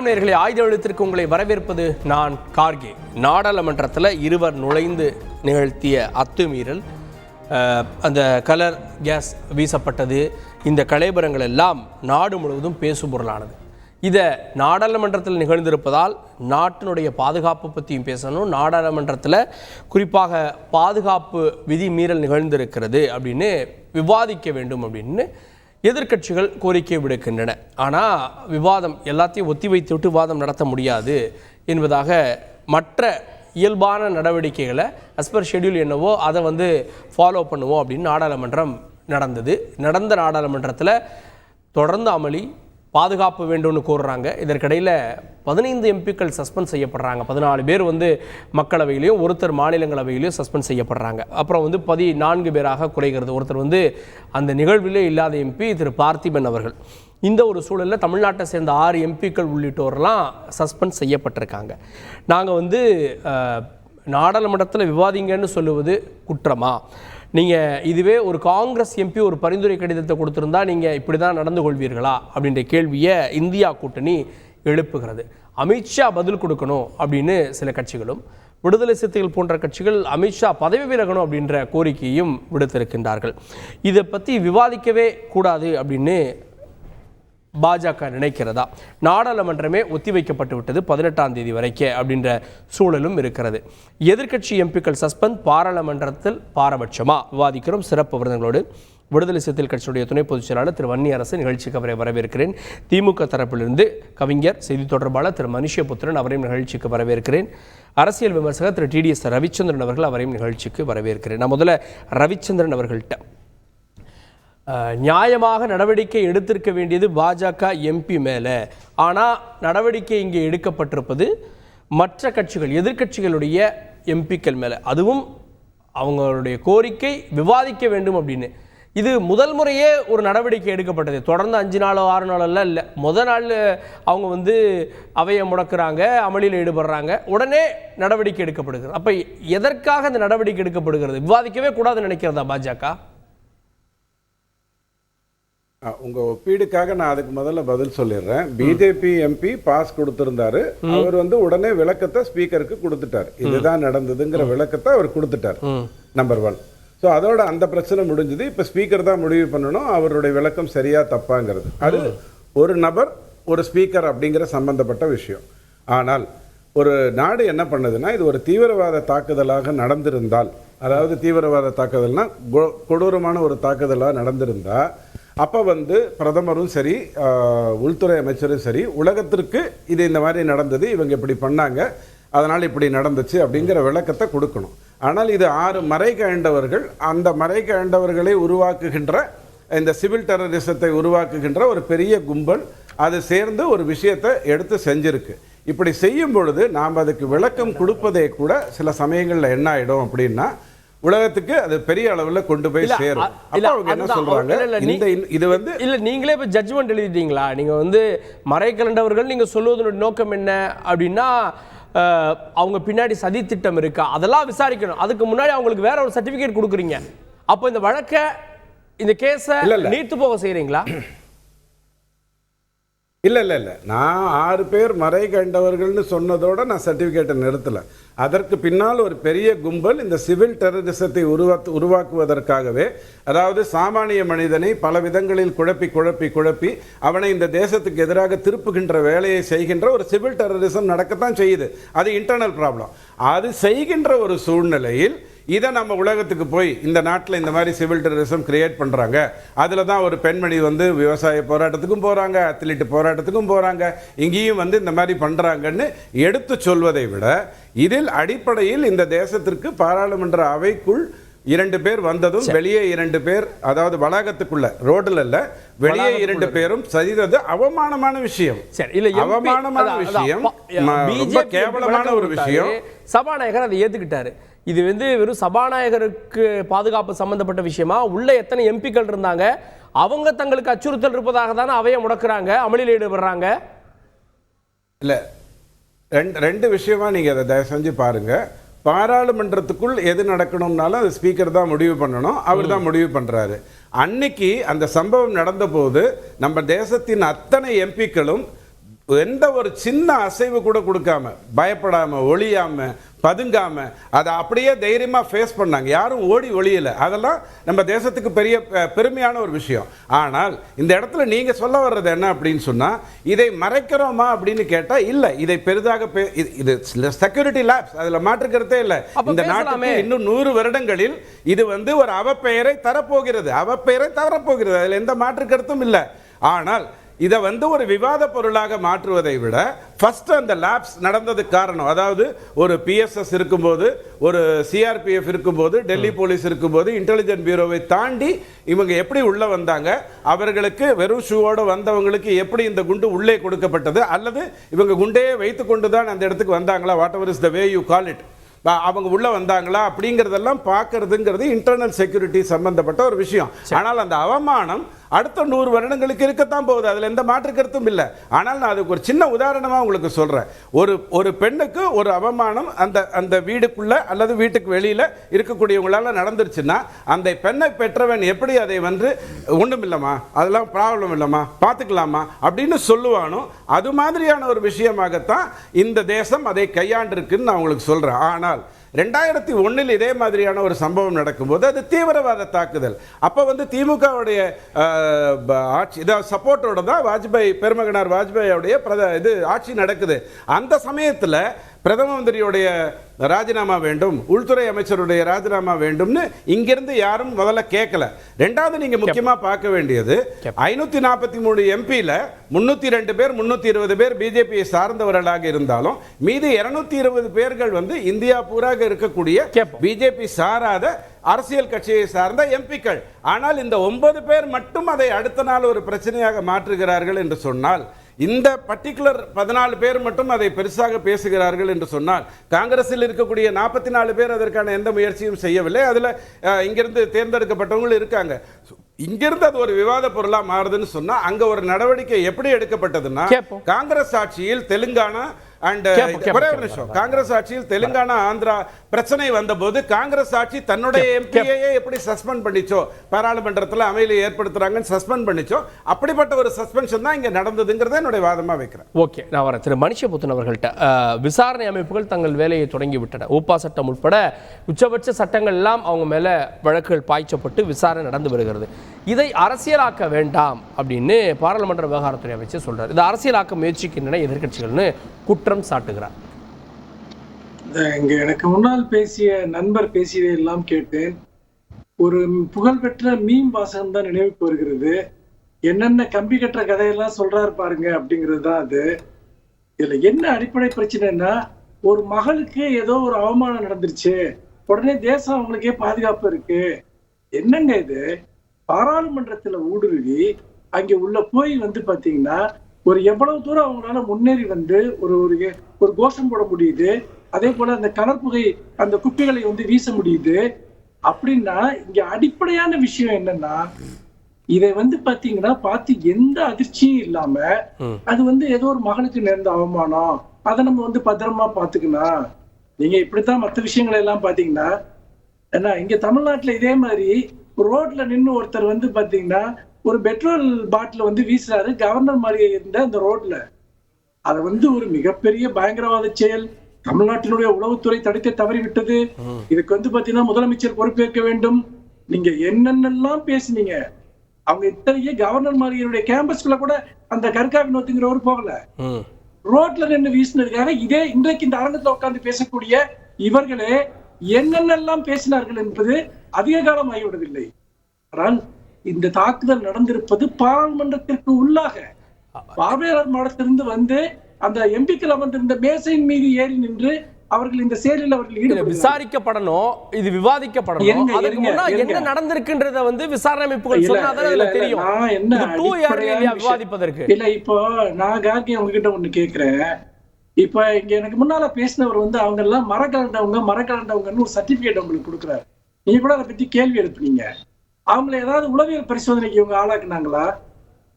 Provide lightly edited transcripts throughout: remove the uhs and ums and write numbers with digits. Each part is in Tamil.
வணக்கம் நேயர்களே, ஆயுத எழுத்திற்கு உங்களை வரவேற்பது நான் கார்கே. நாடாளுமன்றத்தில் இருவர் நுழைந்து நிகழ்த்திய அத்துமீறல், அந்த கலர் கேஸ் வீசப்பட்டது, இந்த கலைபரங்கள் எல்லாம் நாடு முழுவதும் பேசுபொருளானது. இதை நாடாளுமன்றத்தில் நிகழ்ந்திருப்பதால் நாட்டினுடைய பாதுகாப்பு பற்றியும் பேசணும். நாடாளுமன்றத்தில் குறிப்பாக பாதுகாப்பு விதி மீறல் நிகழ்ந்திருக்கிறது அப்படின்னு விவாதிக்க வேண்டும் அப்படின்னு எதிர்க்கட்சிகள் கோரிக்கை விடுக்கின்றன. ஆனால் விவாதம் எல்லாத்தையும் ஒத்தி வைத்துவிட்டு விவாதம் நடத்த முடியாது என்பதாக மற்ற இயல்பான நடவடிக்கைகளை அஸ்பர் ஷெட்யூல் என்னவோ அதை ஃபாலோ பண்ணுவோம் அப்படின்னு நாடாளுமன்றம் நடந்த நாடாளுமன்றத்தில் தொடர்ந்து அமளி, பாதுகாப்பு வேண்டும்னு கோருறாங்க. இதற்கிடையில் 15 எம்பிக்கள் சஸ்பெண்ட் செய்யப்படுறாங்க. 14 பேர் மக்களவையிலையும் ஒருத்தர் மாநிலங்களவையிலையும் சஸ்பெண்ட் செய்யப்படுறாங்க. அப்புறம் 14 பேராக குறைகிறது. ஒருத்தர் அந்த நிகழ்விலே இல்லாத எம்பி திரு பார்த்திபன் அவர்கள். இந்த ஒரு சூழலில் தமிழ்நாட்டை சேர்ந்த 6 எம்பிக்கள் உள்ளிட்டோரெல்லாம் சஸ்பெண்ட் செய்யப்பட்டிருக்காங்க. நாங்கள் நாடாளுமன்றத்தில் விவாதிங்கன்னு சொல்லுவது குற்றமா? நீங்கள் இதுவே ஒரு காங்கிரஸ் எம்பி ஒரு பரிந்துரை கடிதத்தை கொடுத்துருந்தா நீங்கள் இப்படி தான் நடந்து கொள்வீர்களா அப்படின்ற கேள்வியை இந்தியா கூட்டணி எழுப்புகிறது. அமித்ஷா பதில் கொடுக்கணும் அப்படின்னு சில கட்சிகளும், விடுதலை சிறுத்தைகள் போன்ற கட்சிகள் அமித்ஷா பதவி விலகணும் அப்படின்ற கோரிக்கையும் விடுத்திருக்கின்றார்கள். இதை பற்றி விவாதிக்கவே கூடாது அப்படின்னு பாஜக நினைக்கிறதா? நாடாளுமன்றமே ஒத்திவைக்கப்பட்டு விட்டது 18ஆம் தேதி வரைக்கும் அப்படின்ற சூழலும் இருக்கிறது. எதிர்க்கட்சி எம்பிக்கள் சஸ்பெண்ட், பாராளுமன்றத்தில் பாரபட்சமா விவாதிக்கிறோம். சிறப்பு விருதுகளோடு விடுதலை சிறுத்தைகள் கட்சியுடைய துணை பொதுச் செயலாளர் திரு வன்னியரசு நிகழ்ச்சிக்கு அவரை வரவேற்கிறேன். திமுக தரப்பிலிருந்து கவிஞர், செய்தி தொடர்பாளர் திரு மனுஷபுத்திரன் அவரையும் நிகழ்ச்சிக்கு வரவேற்கிறேன். அரசியல் விமர்சகர் திரு டிடிஎஸ் ரவிச்சந்திரன் அவர்கள் அவரையும் நிகழ்ச்சிக்கு வரவேற்கிறேன். நான் முதல்ல ரவிச்சந்திரன் அவர்கள்ட்ட, நியாயமாக நடவடிக்கை எடுத்திருக்க வேண்டியது பாஜக எம்பி மேலே, ஆனால் நடவடிக்கை இங்கே எடுக்கப்பட்டிருப்பது மற்ற கட்சிகள், எதிர்க்கட்சிகளுடைய எம்பிக்கள் மேலே. அதுவும் அவங்களுடைய கோரிக்கை விவாதிக்க வேண்டும் அப்படின்னு. இது முதல் முறையே ஒரு நடவடிக்கை எடுக்கப்பட்டது. தொடர்ந்து 5 நாளோ 6 நாளெல்லாம் இல்லை. முதல் நாள் அவங்க அவையை முடக்கிறாங்க, அமளியில் ஈடுபடுறாங்க, உடனே நடவடிக்கை எடுக்கப்படுகிறது. அப்போ எதற்காக இந்த நடவடிக்கை எடுக்கப்படுகிறது? விவாதிக்கவே கூடாதுன்னு நினைக்கிறதா பாஜக? உங்கள் ஒப்பீடுக்காக நான் அதுக்கு முதல்ல பதில் சொல்லிடுறேன். பிஜேபி எம்பி பாஸ் கொடுத்திருந்தாரு. அவர் உடனே விளக்கத்தை ஸ்பீக்கருக்கு கொடுத்துட்டார். இதுதான் நடந்ததுங்கிற விளக்கத்தை அவர் கொடுத்துட்டார். நம்பர் 1. ஸோ அதோட அந்த பிரச்சனை முடிஞ்சது. இப்போ ஸ்பீக்கர் தான் முடிவு பண்ணணும் அவருடைய விளக்கம் சரியா தப்பாங்கிறது. அது ஒரு நபர், ஒரு ஸ்பீக்கர் அப்படிங்கிற சம்பந்தப்பட்ட விஷயம். ஆனால் ஒரு நாடு என்ன பண்ணுதுன்னா, இது ஒரு தீவிரவாத தாக்குதலாக நடந்திருந்தால், அதாவது தீவிரவாத தாக்குதல்னா கொடூரமான ஒரு தாக்குதலாக நடந்திருந்தா, அப்போ பிரதமரும் சரி, உள்துறை அமைச்சரும் சரி, உலகத்திற்கு இது இந்த மாதிரி நடந்தது, இவங்க இப்படி பண்ணாங்க, அதனால் இப்படி நடந்துச்சு அப்படிங்கிற விளக்கத்தை கொடுக்கணும். ஆனால் இது 6 மறை கண்டவர்கள், அந்த மறை கண்டவர்களை உருவாக்குகின்ற, இந்த சிவில் டெரரிசத்தை உருவாக்குகின்ற ஒரு பெரிய கும்பல் அது சேர்ந்து ஒரு விஷயத்தை எடுத்து செஞ்சிருக்கு. இப்படி செய்யும் பொழுது நாம் அதுக்கு விளக்கம் கொடுப்பதே கூட சில சமயங்களில் என்ன ஆகிடும் அப்படின்னா, உலகத்துக்கு அது பெரிய அளவுல கொண்டு போய் சேரும். அவங்க என்ன சொல்றாங்க, இது இல்ல நீங்களே இப்ப ஜட்ஜ்மெண்ட் எழுதிட்டீங்களா? நீங்க மறை கலண்டவர்கள் நீங்க சொல்வதனுடைய நோக்கம் என்ன அப்படின்னா, அவங்க பின்னாடி சதி திட்டம் இருக்கா, அதெல்லாம் விசாரிக்கணும். அதுக்கு முன்னாடி அவங்களுக்கு வேற ஒரு சர்டிபிகேட் கொடுக்குறீங்க. அப்போ இந்த வழக்க, இந்த கேஸை நீர்த்து போக செய்யறீங்களா? இல்லை, நான் 6 பேர் மறை கண்டவர்கள்னு சொன்னதோட நான் சர்டிஃபிகேட்டை நிறுத்தலை. அதற்கு பின்னால் ஒரு பெரிய கும்பல் இந்த சிவில் டெரரிசத்தை உருவாக்குவதற்காகவே, அதாவது சாமானிய மனிதனை பல விதங்களில் குழப்பி அவனை இந்த தேசத்துக்கு எதிராக திருப்புகின்ற வேலையை செய்கின்ற ஒரு சிவில் டெரரிசம் நடக்கத்தான் செய்யுது. அது இன்டர்னல் ப்ராப்ளம். அது செய்கின்ற ஒரு சூழ்நிலையில் இதை நம்ம உலகத்துக்கு போய் இந்த நாட்டில் இந்த மாதிரி சிவில் டெரரிசம் கிரியேட் பண்ணுறாங்க, அதில் தான் ஒரு பெண்மணி விவசாய போராட்டத்துக்கும் போகிறாங்க, அத்லீட் போராட்டத்துக்கும் போகிறாங்க, இங்கேயும் இந்த மாதிரி பண்ணுறாங்கன்னு எடுத்து சொல்வதை விட, இதில் அடிப்படையில் இந்த தேசத்திற்கு பாராளுமன்ற அவைக்குள் 2 பேர் வந்ததும் வெளியே 2 பேர், அதாவது வளாகத்துக்குள்ள, ரோட்டில் இல்ல, வெளியே 2 பேரும் செய்தது அவமானமான விஷயம். அவமானமான விஷயம், ரொம்ப கேவலமான ஒரு விஷயம். சபாநாயகர் அதை ஏத்துக்கிட்டாரு. இது வெறும் சபாநாயகருக்கு பாதுகாப்பு சம்பந்தப்பட்ட விஷயமா? உள்ள எத்தனை எம்பிக்கள் இருந்தாங்க, அவங்க தங்களுக்கு அச்சுறுத்தல் இருப்பதாக தானே அவையை முடக்கிறாங்க, அமளியில் ஈடுபடுறாங்க. இல்ல, 2 விஷயமா நீங்க அதை தயவு செஞ்சு பாருங்க. பாராளுமன்றத்துக்குள் எது நடக்கணும்னாலும் அது ஸ்பீக்கர் தான் முடிவு பண்ணணும், அவர் தான் முடிவு பண்றாரு. அன்னைக்கு அந்த சம்பவம் நடந்த போது நம்ம தேசத்தின் அத்தனை எம்பிக்களும் எந்த ஒரு சின்ன அசைவு கூட கொடுக்காம, பயப்படாம, ஒளியாம, பதுங்காம அதை அப்படியே தைரியமா ஃபேஸ் பண்ணாங்க. யாரும் ஓடி ஒளியல. அதெல்லாம் நம்ம தேசத்துக்கு பெரிய பெருமையான ஒரு விஷயம். ஆனால் இந்த இடத்துல நீங்க சொல்ல வர்றது என்ன அப்படின்னு சொன்னா, இதை மறைக்கிறோமா அப்படின்னு கேட்டா இல்ல. இதை பெரிதாக இது செக்யூரிட்டி லேப்ஸ், அதுல மாற்றுக்கிறதே இல்லை. இந்த நாட்டுக்கு இன்னும் 100 வருடங்களில் இது ஒரு அவப்பெயரை தரப்போகிறது, அவப்பெயரை தரப்போகிறது. அதுல எந்த மாற்று கருத்தும் இல்லை. ஆனால் இதை ஒரு விவாத பொருளாக மாற்றுவதை விட ஃபர்ஸ்ட் அந்த லேப்ஸ் நடந்ததுக்கு காரணம், அதாவது ஒரு பிஎஸ்எஸ் இருக்கும்போது, ஒரு சிஆர்பிஎஃப் இருக்கும்போது, டெல்லி போலீஸ் இருக்கும்போது, இன்டெலிஜென்ட் பியூரோவை தாண்டி இவங்க எப்படி உள்ள வந்தாங்க, அவர்களுக்கு வெறும் ஷூவோடு வந்தவங்களுக்கு எப்படி இந்த குண்டு உள்ளே கொடுக்கப்பட்டது, அல்லது இவங்க குண்டே வைத்து கொண்டு தான் அந்த இடத்துக்கு வந்தாங்களா, what ever is the way you call it, அவங்க உள்ள வந்தாங்களா அப்படிங்கிறதெல்லாம் பார்க்கறதுங்கிறது இன்டர்னல் செக்யூரிட்டி சம்பந்தப்பட்ட ஒரு விஷயம். ஆனால் அந்த அவமானம் அடுத்த 100 வருடங்களுக்கு இருக்கத்தான் போகுது. அதில் எந்த மாற்று கருத்தும் இல்லை. ஆனால் நான் அதுக்கு ஒரு சின்ன உதாரணமாக உங்களுக்கு சொல்கிறேன். ஒரு பெண்ணுக்கு ஒரு அவமானம் அந்த வீடுக்குள்ள அல்லது வீட்டுக்கு வெளியில் இருக்கக்கூடியவங்களால நடந்துருச்சுன்னா, அந்த பெண்ணை பெற்றவன் எப்படி அதை ஒன்றும் இல்லைம்மா, அதெல்லாம் ப்ராப்ளம் இல்லைம்மா, பார்த்துக்கலாமா அப்படின்னு சொல்லுவானோ, அது மாதிரியான ஒரு விஷயமாகத்தான் இந்த தேசம் அதை கையாண்டிருக்குன்னு நான் உங்களுக்கு சொல்கிறேன். ஆனால் 2001 இதே மாதிரியான ஒரு சம்பவம் நடக்கும்போது அது தீவிரவாத தாக்குதல். அப்போ திமுகவுடைய ஆட்சி சப்போர்ட்டோட தான் வாஜ்பாய், பெருமகனார் வாஜ்பாயோடைய ஆட்சி நடக்குது. அந்த சமயத்தில் பிரதம மந்திரியுடைய ராஜினாமா வேண்டும், உள்துறை அமைச்சருடைய ராஜினாமா வேண்டும்னு இங்கிருந்து யாரும் முதல்ல கேட்கல. ரெண்டாவது நீங்க முக்கியமா பார்க்க வேண்டியது, 543 எம்பியில 302 பேர் 320 பேர் பிஜேபியை சார்ந்தவர்களாக இருந்தாலும் மீதி 220 பேர்கள் இந்தியா பூராக இருக்கக்கூடிய பிஜேபி சாராத அரசியல் கட்சியை சார்ந்த எம்பிக்கள். ஆனால் இந்த 9 பேர் மட்டும் அதை அடுத்த நாள் ஒரு பிரச்சனையாக மாற்றுகிறார்கள் என்று சொன்னால், இந்த பர்டிகுலர் 14 பேர் மட்டும் அதை பெருசாக பேசுகிறார்கள் என்று சொன்னால், காங்கிரஸில் இருக்கக்கூடிய 44 பேர் அதற்கான எந்த முயற்சியும் செய்யவில்லை. அதுல இங்கிருந்து தேர்ந்தெடுக்கப்பட்டவங்க இருக்காங்க. இங்கிருந்து அது ஒரு விவாத பொருளா மாறுதுன்னு சொன்னா, அங்க ஒரு நடவடிக்கை எப்படி எடுக்கப்பட்டதுன்னா, காங்கிரஸ் ஆட்சியில் தெலுங்கானா அண்ட் காங்கிரஸ் ஆட்சியில் தெலுங்கானா ஆந்திரா பிரச்சனை வந்தபோது காங்கிரஸ் ஆட்சி தன்னுடைய எம்பியை எப்படி சஸ்பெண்ட் பண்ணிச்சோ, பாராளுமன்றத்தில் அமைதியை ஏற்படுத்துறாங்கன்னு சஸ்பெண்ட் பண்ணிச்சோ, அப்படிப்பட்ட ஒரு சஸ்பென்ஷன் தான் இங்க நடந்ததுங்கிறத என்னுடைய வாதமா வைக்கிறேன். ஓகே, நான் வரேன். திரு மணிஷபுத்தன் அவர்கள்ட்ட, விசாரணை அமைப்புகள் தங்கள் வேலையை தொடங்கி விட்டன. ஊப்பா சட்டம் உட்பட உச்சபட்ச சட்டங்கள் எல்லாம் அவங்க மேல வழக்குகள் பாய்ச்சப்பட்டு விசாரணை நடந்து வருகிறது. இதை அரசியலாக்க வேண்டாம் அப்படின்னு பாராளுமன்ற விவகாரத்துறை அமைச்சர் சொல்றாரு. இது அரசியலாக்க முயற்சிக்கின்றன எதிர்கட்சிகள்னு குற்றம் சாட்டுகிறார். இங்க எனக்கு முன்னால் பேசிய நண்பர் பேசியதை எல்லாம் கேட்டேன். ஒரு புகழ்பெற்ற மீம் வாசகம் தான் நினைவுக்கு வருகிறது. என்னென்ன கம்பி கட்டுற கதையெல்லாம் சொல்றாரு பாருங்க அப்படிங்கிறது தான் அது. இதுல என்ன அடிப்படை பிரச்சனைன்னா, ஒரு மகளுக்கு ஏதோ ஒரு அவமானம் நடந்துருச்சு, உடனே தேசம் அவங்களுக்கே பாதுகாப்பு இருக்கு. என்னங்க இது? பாராளுமன்றத்துல ஊடுருவி அங்க உள்ள போய் பாத்தீங்கன்னா ஒரு எவ்வளவு தூரம் அவங்களால முன்னேறி ஒரு கோஷம் போட முடியுது. அதே போல அந்த கலர்புகை அந்த குப்பிகளை வீச முடியுது. அப்படின்னா இங்க அடிப்படையான விஷயம் என்னன்னா, இதை பாத்தீங்கன்னா பார்த்து எந்த அதிர்ச்சியும் இல்லாம, அது ஏதோ ஒரு மகளுக்கு நேர்ந்த அவமானம், அதை நம்ம பத்திரமா பாத்துக்கணும். நீங்க இப்படித்தான் மற்ற விஷயங்களை எல்லாம் பாத்தீங்கன்னா, ஏன்னா இங்க தமிழ்நாட்டுல இதே மாதிரி ரோட்ல நின்று ஒருத்தர் பாத்தீங்கன்னா ஒரு பெட்ரோல் பாட்டில் வீசுறாரு கவர்னர் மாதிரி இருந்த அந்த ரோட்ல. அதை ஒரு மிகப்பெரிய பயங்கரவாத செயல். தமிழ்நாட்டினுடைய உளவுத்துறை தடுக்க தவறிவிட்டது. இதுக்கு பாத்தீங்கன்னா முதலமைச்சர் பொறுப்பேற்க வேண்டும். நீங்க என்னென்னலாம் பேசுனீங்க. அவங்க இத்தனையே கவர்னர் மாதிரியுடைய கேம்பஸ்குள்ள கூட அந்த கர்கா வினோத்துங்கிறவர் போகல. ரோட்ல நின்று வீசினதுக்காக இதே இன்றைக்கு இந்த அரங்கத்துல உட்கார்ந்து பேசக்கூடிய இவர்களே என்னென்னலாம் பேசினார்கள் என்பது அதிக காலம் ஆகிவிடவில்லை. ஆனால் இந்த தாக்குதல் நடந்திருப்பது பாராளுமன்றத்திற்கு உள்ளாக பார்வையாளர் மாடத்திலிருந்து அந்த எம்பிக்கள் அமர்ந்திருந்த மேசையின் மீது ஏறி நின்று அவர்கள் இந்த செயலில் அவர்கள் விசாரிக்கப்படணும், இது விவாதிக்கப்படணும். அதுக்கு முன்னாடி என்ன நடந்திருக்குன்றத விசாரணை அமைப்புகள் சொன்னாதான் அதுல தெரியும். விவாதிப்பதற்கு இல்ல. இப்போ நான் கார்கே உங்ககிட்ட ஒண்ணு கேக்குறேன். இப்ப இங்க எனக்கு முன்னால பேசினவர் அவங்க எல்லாம் மரக்கலண்டவங்கன்னு ஒரு சர்டிபிகேட் உங்களுக்கு கொடுக்குறாரு. நீங்க கூட அதை பத்தி கேள்வி எழுப்புனீங்க. அவங்களை ஏதாவது உளவியல் பரிசோதனைக்கு இவங்க ஆளாக்குனாங்களா?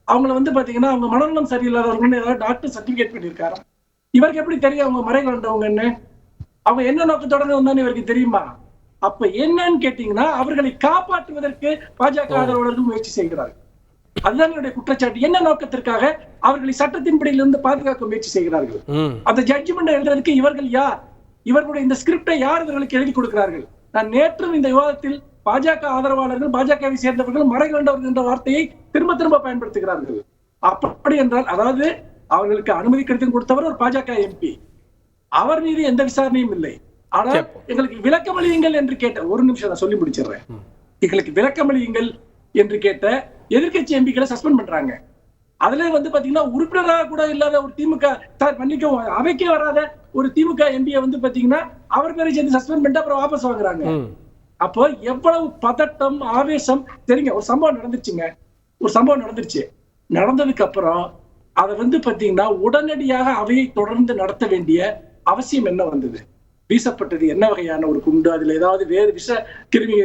அவங்கள பாத்தீங்கன்னா அவங்க மனநலம் சரியில்லாதவங்கன்னு ஏதாவது டாக்டர் சர்டிபிகேட் பண்ணியிருக்காரா? இவருக்கு எப்படி தெரியும் அவங்க மரக்கலண்டவங்கன்னு? அவங்க என்ன நோக்கத்தோட வந்தான்னு இவருக்கு தெரியுமா? அப்ப என்னன்னு கேட்டீங்கன்னா, அவர்களை காப்பாற்றுவதற்கு பாஜக ஆதரவாளர்கள் முயற்சி செய்கிறார்கள். அதுதான் என்னுடைய குற்றச்சாட்டு. என்ன நோக்கத்திற்காக அவர்களை சட்டத்தின்படியிலிருந்து பாதுகாக்க முயற்சி செய்கிறார்கள்? அந்த ஜட்ஜ்மெண்ட் எழுதுறதுக்கு இவர்கள் யார்? இவர்களுடைய இந்த ஸ்கிரிப்டை யார் இவர்களுக்கு எழுதி கொடுக்கிறார்கள்? நான் நேற்றும் இந்த விவாதத்தில் பாஜக ஆதரவாளர்கள், பாஜகவை சேர்ந்தவர்கள் மறைகண்டவர்கள் என்ற வார்த்தையை திரும்ப திரும்ப பயன்படுத்துகிறார்கள். அப்படி என்றால், அதாவது அவர்களுக்கு அனுமதி கடிதம் கொடுத்தவர் ஒரு பாஜக எம்பி, அவர் மீது எந்த விசாரணையும் இல்லை. ஆனால் எங்களுக்கு விளக்கமளியுங்கள் என்று கேட்ட, ஒரு நிமிஷம் நான் சொல்லி முடிச்சிடுறேன். எங்களுக்கு விளக்கமளியுங்கள் என்று கேட்ட எதிர்கட்சி எம்பிக்களை சஸ்பெண்ட் பண்றாங்க. அதுல பாத்தீங்கன்னா உறுப்பினராக கூட இல்லாத ஒரு திமுக, சார் மன்னிக்கவும், அவைக்கே வராத ஒரு திமுக எம்பியை பாத்தீங்கன்னா அவர் பேரை சேர்ந்து சஸ்பெண்ட் பண்ணிட்டு அப்புறம் வாபஸ் வாங்குறாங்க. அப்போ எவ்வளவு பதட்டம், ஆவேசம் தெரியுங்க. ஒரு சம்பவம் நடந்துச்சுங்க, ஒரு சம்பவம் நடந்துருச்சு. நடந்ததுக்கு அப்புறம் அதை பாத்தீங்கன்னா உடனடியாக அவையை தொடர்ந்து நடத்த வேண்டிய அவசியம் என்ன வந்தது? வீசப்பட்டது என்ன வகையான ஒரு குண்டு? அதுல ஏதாவது வேறு விஷ கிருமி,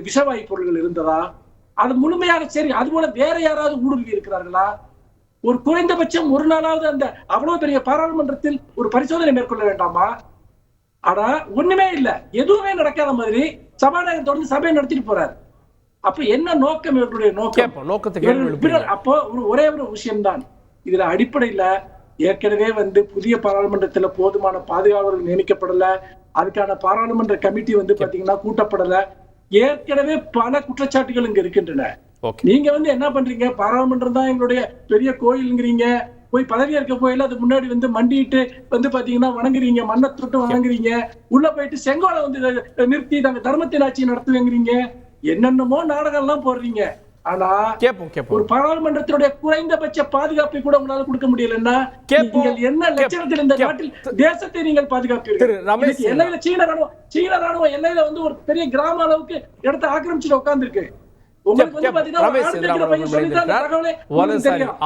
விஷவாயு பொருள்கள் இருந்ததா? அது முழுமையாக சரி. அது போல வேற யாராவது ஊடுருவி இருக்கிறார்களா? ஒரு குறைந்தபட்சம் ஒரு நாளாவது அந்த அவ்வளவு பெரிய பாராளுமன்றத்தில் ஒரு பரிசோதனை மேற்கொள்ள வேண்டாமா? ஆனா ஒண்ணுமே இல்ல, எதுவுமே நடக்காத மாதிரி சபாநாயகர் தொடர்ந்து சபையை நடத்திட்டு போறாரு. அப்ப என்ன நோக்கம் இவர்களுடைய நோக்கம்? அப்போ ஒரே ஒரு விஷயம்தான் இதுல அடிப்படையில ஏற்கனவே புதிய பாராளுமன்றத்துல போதுமான பாதுகாவலர்கள் நியமிக்கப்படல, அதுக்கான பாராளுமன்ற கமிட்டி பாத்தீங்கன்னா கூட்டப்படல. ஏற்கனவே பல குற்றச்சாட்டுகள் இங்க இருக்கின்றன. நீங்க என்ன பண்றீங்க? பாராளுமன்றம் தான் எங்களுடைய பெரிய கோயிலுங்கிறீங்க, போய் பதவி ஏற்க போயில அது முன்னாடி மண்டிட்டு பாத்தீங்கன்னா வணங்குறீங்க, மண்ணை தொட்டு வணங்குறீங்க, உள்ள போயிட்டு செங்கோலை நிறுத்தி நாங்க தர்மத்தின் ஆட்சி நடத்துவேங்கிறீங்க, என்னென்னமோ நாடகம் எல்லாம் போடுறீங்க. ஆனா ஒரு பாராளுமன்றத்தினுடைய குறைந்தபட்ச பாதுகாப்பை கூட உங்களால கொடுக்க முடியலன்னா நீங்கள் என்ன லட்சணத்தில் இந்த நாட்டில் தேசத்தை நீங்கள் பாதுகாப்பீர்கள்? எல்லையில சீன ராணுவம் எல்லையில ஒரு பெரிய கிராம அளவுக்கு இடத்தை ஆக்கிரமிச்சுட்டு உட்கார்ந்து இருக்கு.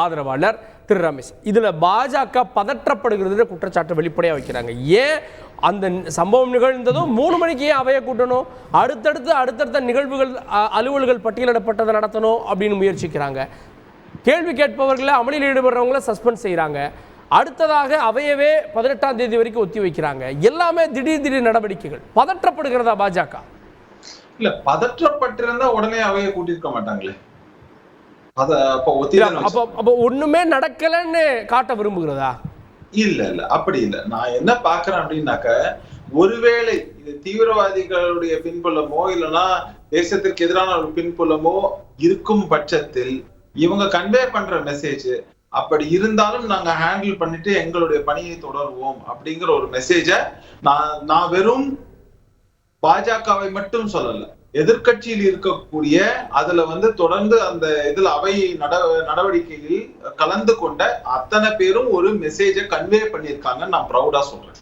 ஆதரவாளர் திரு ரமேஷ், இதுல பாஜக பதற்றப்படுகிறது குற்றச்சாட்டு வெளிப்படையா வைக்கிறாங்க. ஏன் அந்த சம்பவம் நிகழ்ந்ததும் 3 மணிக்கு ஏன் அவையை கூட்டணும்? அடுத்தடுத்த நிகழ்வுகள், அலுவல்கள் பட்டியலிடப்பட்டதை நடத்தணும் அப்படின்னு முயற்சிக்கிறாங்க. கேள்வி கேட்பவர்களை, அமளியில் ஈடுபடுறவங்களை சஸ்பெண்ட் செய்யறாங்க. அடுத்ததாக அவையவே 18ஆம் தேதி வரைக்கும் ஒத்தி வைக்கிறாங்க. எல்லாமே திடீர் நடவடிக்கைகள். பதற்றப்படுகிறதா பாஜக? இல்ல, பதற்றப்பட்டிருந்தா உடனே அவையை கூட்டியிருக்க மாட்டாங்களே. ஒண்ணுமே நடக்கலன்னு காட்ட விரும்புகிறதா? இல்ல அப்படி இல்ல. நான் என்ன பாக்குறேன் அப்படின்னாக்க, ஒருவேளை இது தீவிரவாதிகளுடைய பின்புலமோ இல்லைன்னா தேசத்திற்கு எதிரான ஒரு பின்புலமோ இருக்கும் பட்சத்தில் இவங்க கன்வே பண்ற மெசேஜ் அப்படி இருந்தாலும் நாங்க ஹேண்டில் பண்ணிட்டு எங்களுடைய பணியை தொடருவோம் அப்படிங்கிற ஒரு மெசேஜ நான் வெறும் பாஜகவை மட்டும் சொல்லல, எதிர்கட்சியில் இருக்கக்கூடிய அதுல தொடர்ந்து அந்த இதுல அவை நடவடிக்கையில் கலந்து கொண்ட அத்தனை பேரும் ஒரு மெசேஜ கன்வே பண்ணியிருக்காங்க. நான் ப்ரௌடா சொல்றேன்.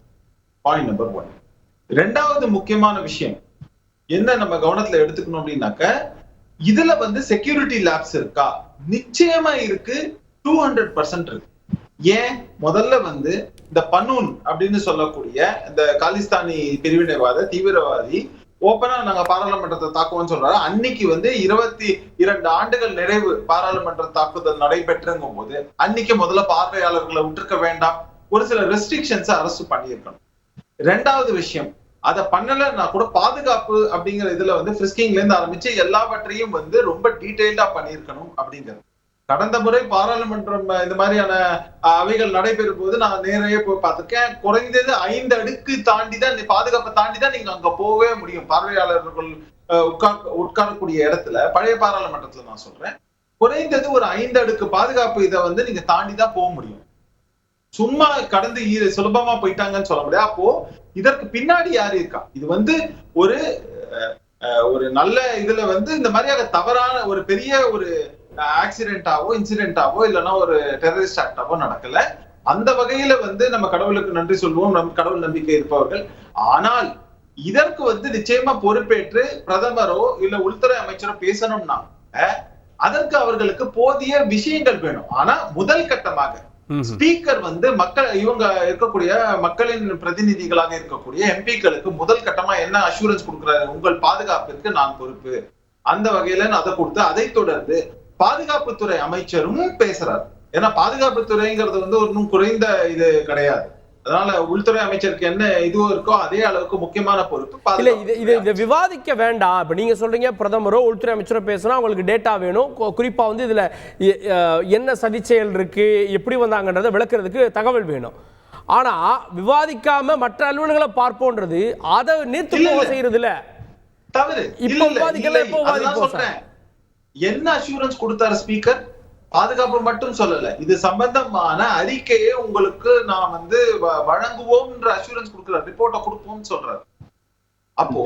Point number 1. ரெண்டாவது முக்கியமான விஷயம் என்ன நம்ம கவனத்துல எடுத்துக்கணும் அப்படின்னாக்க, இதுல செக்யூரிட்டி லேப்ஸ் இருக்கா? நிச்சயமா இருக்கு, 200% இருக்கு. ஏன்? முதல்ல இந்த பனூன் அப்படின்னு சொல்லக்கூடிய இந்த காலிஸ்தானி பிரிவினைவாத தீவிரவாதி ஓப்பனா நாங்க பாராளுமன்றத்தை தாக்குவோம்னு சொல்றாரு. அன்னைக்கு 22 ஆண்டுகள் நிறைவு பாராளுமன்ற தாக்குதல் நடைபெற்றுங்கும் போது அன்னைக்கு முதல்ல பார்வையாளர்களை விட்டுருக்க வேண்டாம், ஒரு சில ரெஸ்ட்ரிக்ஷன்ஸ் அரசு பண்ணியிருக்கணும். ரெண்டாவது விஷயம், அதை பண்ணலன்னா கூட பாதுகாப்பு அப்படிங்கிற இதுல ஃப்ரிஸ்கிங்ல இருந்து ஆரம்பிச்சு எல்லாவற்றையும் ரொம்ப டீடைல்டா பண்ணியிருக்கணும் அப்படிங்கிறது. கடந்த முறை பாராளுமன்றம் இந்த மாதிரியான அவைகள் நடைபெறும் போது நான் நேரையே போய் பார்த்திருக்கேன். குறைந்தது 5 அடுக்கு தாண்டிதான், பாதுகாப்பை தாண்டிதான் நீங்க அங்க போகவே முடியும். பார்வையாளர்கள் உட்காரக்கூடிய இடத்துல, பழைய பாராளுமன்றத்துல நான் சொல்றேன், குறைந்தது ஒரு 5 அடுக்கு பாதுகாப்பு இதை நீங்க தாண்டிதான் போக முடியும். சும்மா கடந்து சுலபமா போயிட்டாங்கன்னு சொல்ல முடியாது. அப்போ இதற்கு பின்னாடி யாரு இருக்கா? இது ஒரு நல்ல இதுல இந்த மாதிரியாக தவறான ஒரு பெரிய ஒரு ஆக்சிடென்டாவோ இன்சிடென்டாவோ இல்லைன்னா ஒரு டெரரிஸ்ட் ஆக்டாவோ நடக்கல. அந்த வகையில நம்ம கடவுளுக்கு நன்றி சொல்லுவோம், நம்ம கடவுள் நம்பிக்கை இருப்பவர்கள். ஆனால் இதற்கு நிச்சயமா பொறுப்பேற்று பிரதமரோ இல்ல உள்துறை அமைச்சரோ பேசணும்னா அதற்கு அவர்களுக்கு போதிய விஷயங்கள் வேணும். ஆனா முதல் கட்டமாக ஸ்பீக்கர் மக்கள், இவங்க இருக்கக்கூடிய மக்களின் பிரதிநிதிகளாக இருக்கக்கூடிய எம்பிக்களுக்கு முதல் கட்டமா என்ன அஷூரன்ஸ் கொடுக்கிறாரு? உங்கள் பாதுகாப்பிற்கு நான் பொறுப்பு. அந்த வகையில அதை கொடுத்து, அதை தொடர்ந்து பாதுகாப்புத்துறை அமைச்சரும் பேசுறாரு. ஏன்னா பாதுகாப்புத்துறைங்கிறது ஒன்றும் குறைந்த இது கிடையாது. அதனால உள்துறை அமைச்சருக்கு என்ன இதுவும் இருக்கோ அதே அளவுக்கு முக்கியமான பொறுப்பு. இல்ல இதை விவாதிக்க வேண்டாம். இப்ப நீங்க சொல்றீங்க பிரதமரோ உள்துறை அமைச்சரோ பேசினா அவங்களுக்கு டேட்டா வேணும், குறிப்பா வந்து இதுல என்ன சதி செயல் இருக்கு, எப்படி வந்தாங்கன்றதை விளக்குறதுக்கு தகவல் வேணும். ஆனா விவாதிக்காம மற்ற அலுவலர்களை பார்ப்போன்றது அதை நீர்த்து போக செய்யறது இல்ல. தவறு. இப்ப விவாதிக்கல, எப்போ விவாதிப்போம்? என்ன அஷூரன்ஸ் கொடுத்தாரு ஸ்பீக்கர்? பாதுகாப்பு மட்டும் சொல்லல, இது சம்பந்தமான அறிக்கையை உங்களுக்கு நான் வந்து வழங்குவோம்ன்ற அஷூரன்ஸ் கொடுக்கிறார், ரிப்போர்ட்டை கொடுப்போம்னு சொல்றாரு. அப்போ